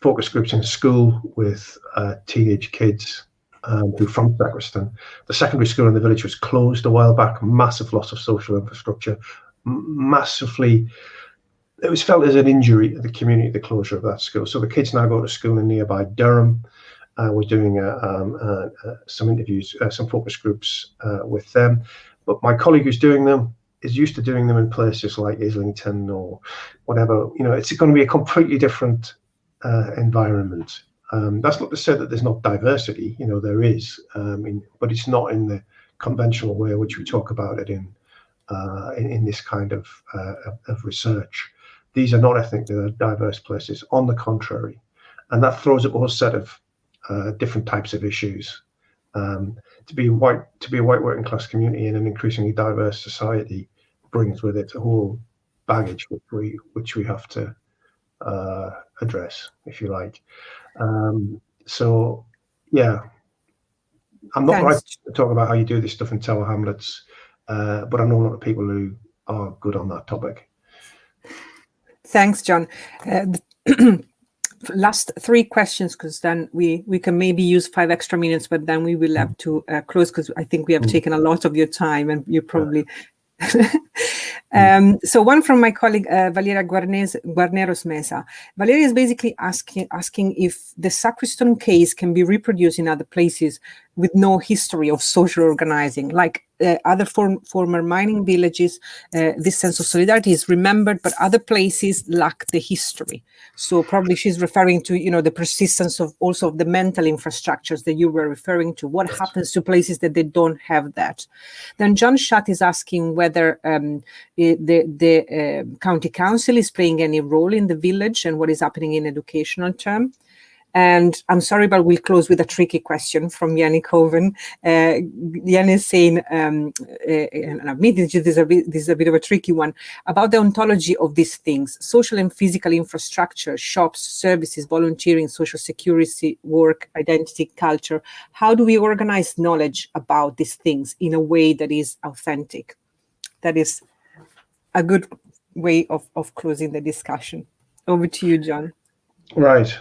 D: focus groups in school with teenage kids who are from Sacriston. The secondary school in the village was closed a while back. Massive loss of social infrastructure. Massively, it was felt as an injury to the community, the closure of that school. So the kids now go to school in nearby Durham. We're doing some interviews, some focus groups with them. But my colleague who's doing them is used to doing them in places like Islington or whatever. It's going to be a completely different environment. That's not to say that there's not diversity. There is, but it's not in the conventional way which we talk about it in this kind of research. These are not ethnically diverse places. On the contrary, and that throws up a whole set of different types of issues. To be a white working class community in an increasingly diverse society brings with it a whole baggage which we have to address, if you like. So yeah, I'm not right to talk about how you do this stuff in Tower Hamlets, but I know a lot of people who are good on that topic.
C: Thanks, John. Last 3 questions, because then we can maybe use 5 extra minutes, but then we will have to close, because I think we have taken a lot of your time, and you probably so one from my colleague Valeria Guarneros Mesa. Valeria is basically asking if the Sacriston case can be reproduced in other places with no history of social organizing, like other former mining villages. This sense of solidarity is remembered, but other places lack the history. So probably she's referring to the persistence of also of the mental infrastructures that you were referring to. What happens to places that they don't have that? Then John Schatt is asking whether the county council is playing any role in the village and what is happening in educational term. And I'm sorry, but we'll close with a tricky question from Yannick Hoven. Yannick is saying, and admitting this is a bit of a tricky one, about the ontology of these things: social and physical infrastructure, shops, services, volunteering, social security, work, identity, culture. How do we organize knowledge about these things in a way that is authentic? That is a good way of closing the discussion. Over to you, John.
D: Right.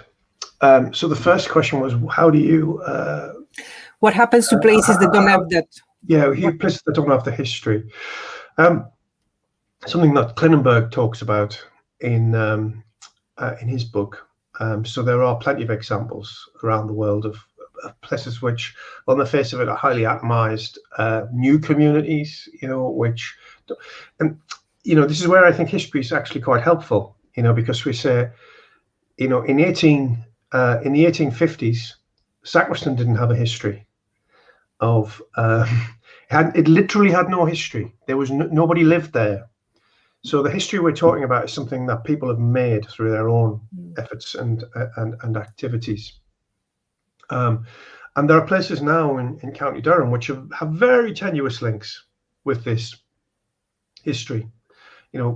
D: So the first question was, how do you...
C: what happens to places that don't have that?
D: Yeah, places that don't have the history. Something that Klinenberg talks about in his book. So there are plenty of examples around the world of places which, on the face of it, are highly atomized, new communities, which, and, this is where I think history is actually quite helpful, because we say, in the 1850s, Sacriston didn't have a history of, it literally had no history. There was nobody lived there. So the history we're talking about is something that people have made through their own efforts and activities. And there are places now in County Durham which have very tenuous links with this history.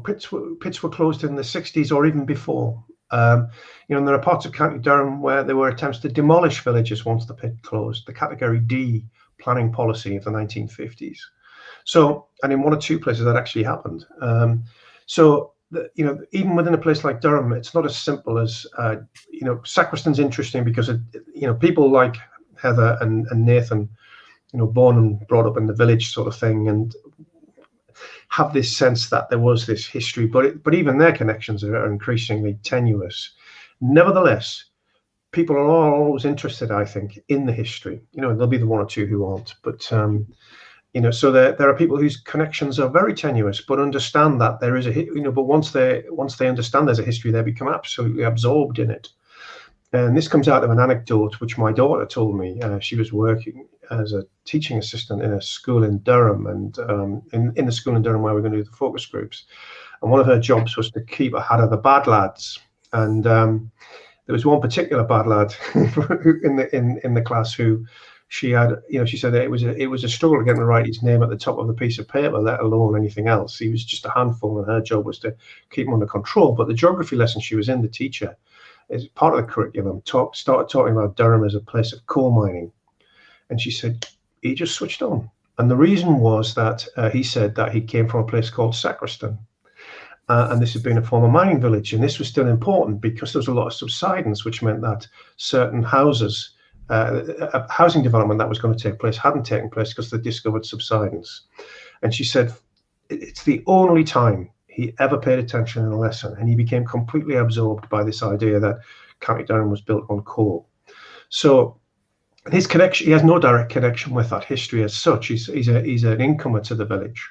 D: Pits were closed in the 60s or even before. And there are parts of County Durham where there were attempts to demolish villages once the pit closed, the Category D planning policy of the 1950s. So, and in one or two places that actually happened. Even within a place like Durham, it's not as simple as, Sacriston's interesting because, people like Heather and Nathan, born and brought up in the village sort of thing, and have this sense that there was this history, but even their connections are increasingly tenuous. Nevertheless, people are always interested, I think, in the history. There'll be the one or two who aren't, but so there are people whose connections are very tenuous, but understand that there is but once they understand there's a history, they become absolutely absorbed in it. And this comes out of an anecdote which my daughter told me. She was working as a teaching assistant in a school in Durham, and in the school in Durham where we're going to do the focus groups. And one of her jobs was to keep ahead of the bad lads. And there was one particular bad lad in the class who she had, she said that it was a struggle to get him to write his name at the top of the piece of paper, let alone anything else. He was just a handful, and her job was to keep him under control. But the geography lesson she was in, the teacher, as part of the curriculum, started talking about Durham as a place of coal mining. And she said he just switched on. And the reason was that he said that he came from a place called Sacriston. And this had been a former mining village. And this was still important because there was a lot of subsidence, which meant that certain houses, a housing development that was going to take place hadn't taken place because they discovered subsidence. And she said it's the only time he ever paid attention in a lesson, and he became completely absorbed by this idea that County Durham was built on coal. So his connection, he has no direct connection with that history as such. He's an incomer to the village,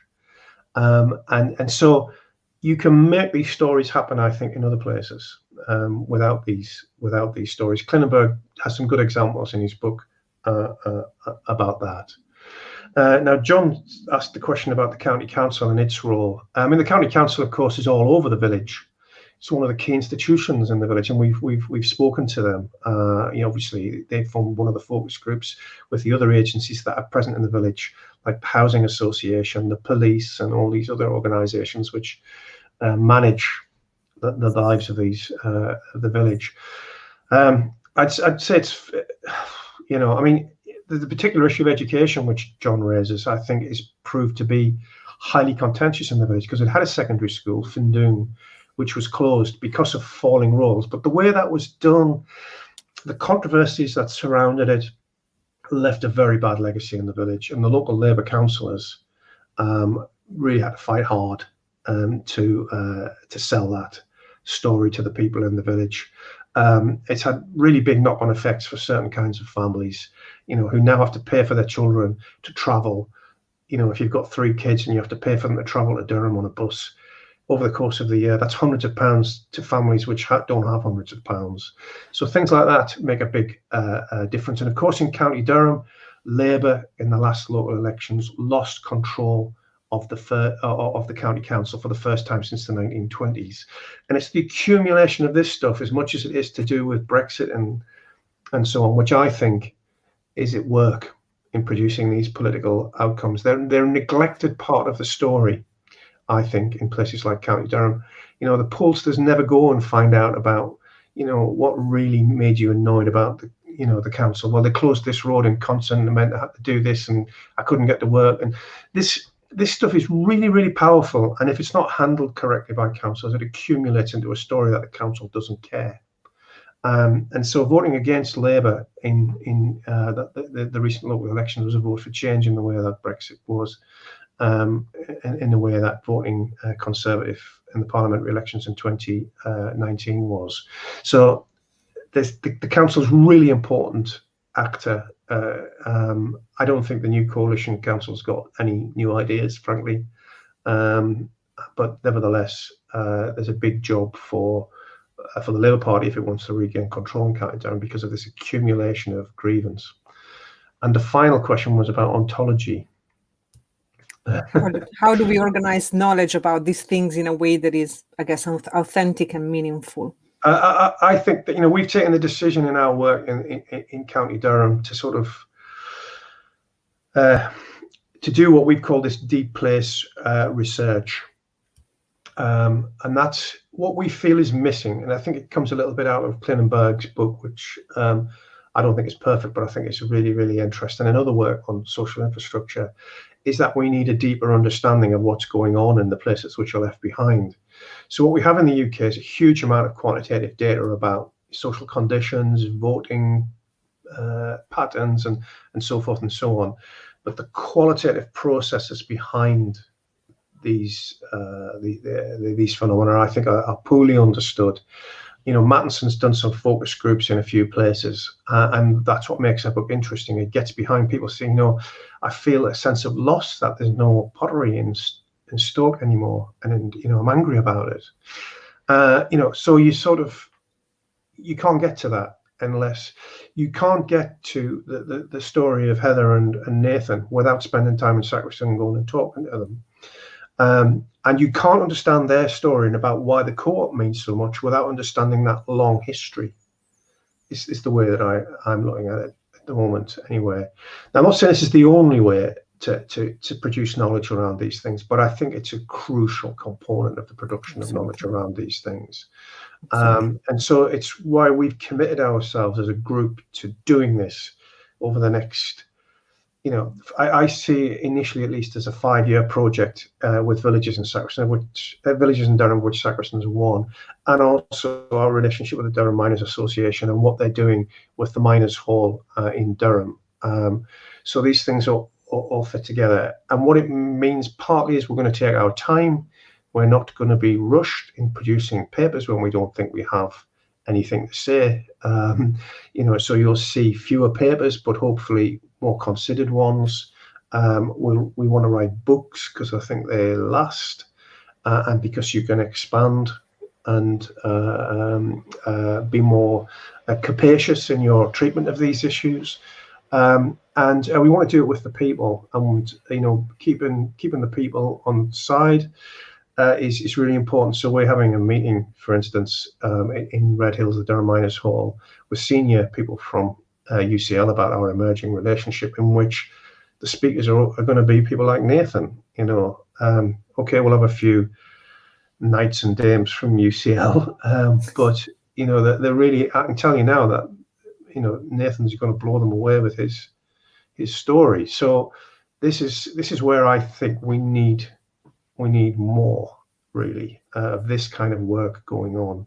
D: and so you can make these stories happen, I think, in other places without these stories. Klinenberg has some good examples in his book about that. Now, John asked the question about the county council and its role. The county council, of course, is all over the village. It's one of the key institutions in the village, and we've spoken to them. Obviously, they form one of the focus groups with the other agencies that are present in the village, like the Housing Association, the police, and all these other organisations which manage the lives of these the village. I'd say it's, the particular issue of education which John raises, I think, is proved to be highly contentious in the village because it had a secondary school, Findoon, which was closed because of falling rolls. But the way that was done, the controversies that surrounded it, left a very bad legacy in the village, and the local Labour councillors really had to fight hard to sell that story to the people in the village. It's had really big knock-on effects for certain kinds of families, who now have to pay for their children to travel. If you've got 3 kids and you have to pay for them to travel to Durham on a bus over the course of the year, that's hundreds of pounds to families which don't have hundreds of pounds. So things like that make a big difference. And of course, in County Durham, Labour in the last local elections lost control of the county council for the first time since the 1920s. And it's the accumulation of this stuff, as much as it is to do with Brexit and so on, which I think is at work in producing these political outcomes. They're a neglected part of the story, I think, in places like County Durham. The pollsters never go and find out about, what really made you annoyed about the council. Well, they closed this road in Constant and meant I had to do this, and I couldn't get to work. And this stuff is really, really powerful. And if it's not handled correctly by councils, it accumulates into a story that the council doesn't care. And so voting against Labour in the recent local elections was a vote for change in the way that Brexit was, in the way that voting Conservative in the parliamentary elections in 2019 was. So the council is really important actor. I don't think the new coalition council's got any new ideas, frankly. But nevertheless, there's a big job for the Labour Party if it wants to regain control in County Durham because of this accumulation of grievance. And the final question was about ontology.
C: How do we organize knowledge about these things in a way that is, I guess, authentic and meaningful?
D: I think that, you know, we've taken the decision in our work in County Durham to sort of to do what we've called this deep place research. And that's what we feel is missing. And I think it comes a little bit out of Klinenberg's book, which I don't think it's perfect, but I think it's really, really interesting. And other work on social infrastructure is that we need a deeper understanding of what's going on in the places which are left behind. So what we have in the UK is a huge amount of quantitative data about social conditions, voting patterns, and so forth and so on. But the qualitative processes behind these phenomena, I think, are poorly understood. You know, Mattinson's done some focus groups in a few places, and that's what makes that book interesting. It gets behind people saying, no, I feel a sense of loss that there's no pottery in Stoke anymore, and you know, I'm angry about it. You know, so you can't get to that unless you can't get to the story of Heather and Nathan without spending time in Sacriston and going and talking to them. And you can't understand their story and about why the co-op means so much without understanding that long history. Is the way that I'm looking at it at the moment, anyway. Now, I'm not saying this is the only way to produce knowledge around these things, but I think it's a crucial component of the production of knowledge around these things. And so it's why we've committed ourselves as a group to doing this over the next, you know, I see initially at least as a 5-year project with villages in Sacriston, which villages in Durham, which Sacriston's one, and also our relationship with the Durham Miners Association and what they're doing with the Miners Hall in Durham. So these things all fit together. And what it means partly is we're going to take our time. We're not going to be rushed in producing papers when we don't think we have anything to say. You know, so you'll see fewer papers, but hopefully more considered ones. We want to write books because I think they last, and because you can expand and be more capacious in your treatment of these issues. And we want to do it with the people, and you know, keeping the people on side is really important. So we're having a meeting, for instance, in Red Hills, the Durham Miners Hall, with senior people from UCL about our emerging relationship, in which the speakers are going to be people like Nathan. You know, okay, we'll have a few knights and dames from UCL, but you know, they're really, I can tell you now that, you know, Nathan's going to blow them away with his story. So this is where I think we need more, really, of this kind of work going on,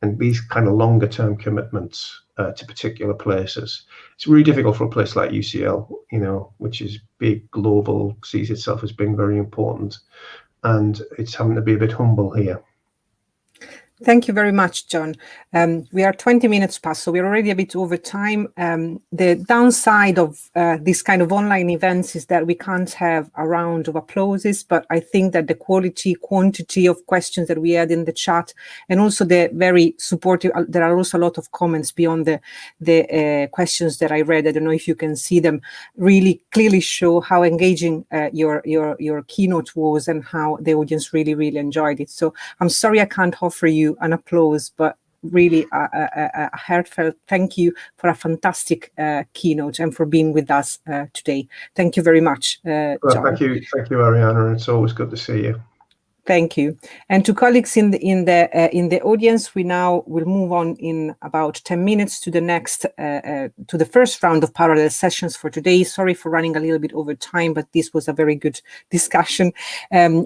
D: and these kind of longer term commitments to particular places. It's really difficult for a place like UCL, you know, which is big, global, sees itself as being very important, and it's having to be a bit humble here.
C: Thank you very much, John. We are 20 minutes past, so we're already a bit over time. The downside of this kind of online events is that we can't have a round of applauses, but I think that the quantity of questions that we had in the chat, and also the very supportive, there are also a lot of comments beyond the questions that I read. I don't know if you can see them, really clearly show how engaging your keynote was and how the audience really, really enjoyed it. So I'm sorry I can't offer you an applause, but really a heartfelt thank you for a fantastic keynote and for being with us today. Thank you very much, John.
D: Well, thank you, Ariana. It's always good to see you.
C: Thank you. And to colleagues in the audience, we now will move on in about 10 minutes to the next, to the first round of parallel sessions for today. Sorry for running a little bit over time, but this was a very good discussion.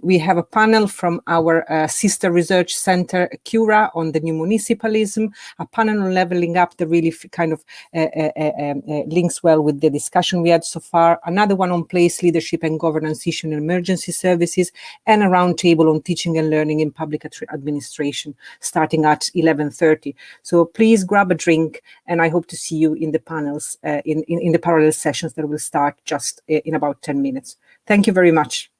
C: We have a panel from our sister research center, Cura, on the new municipalism, a panel on leveling up that really kind of links well with the discussion we had so far, another one on place leadership and governance issue in emergency services, and a roundtable on teaching and learning in public administration, starting at 11:30. So please grab a drink, and I hope to see you in the panels, in the parallel sessions that will start just in about 10 minutes. Thank you very much.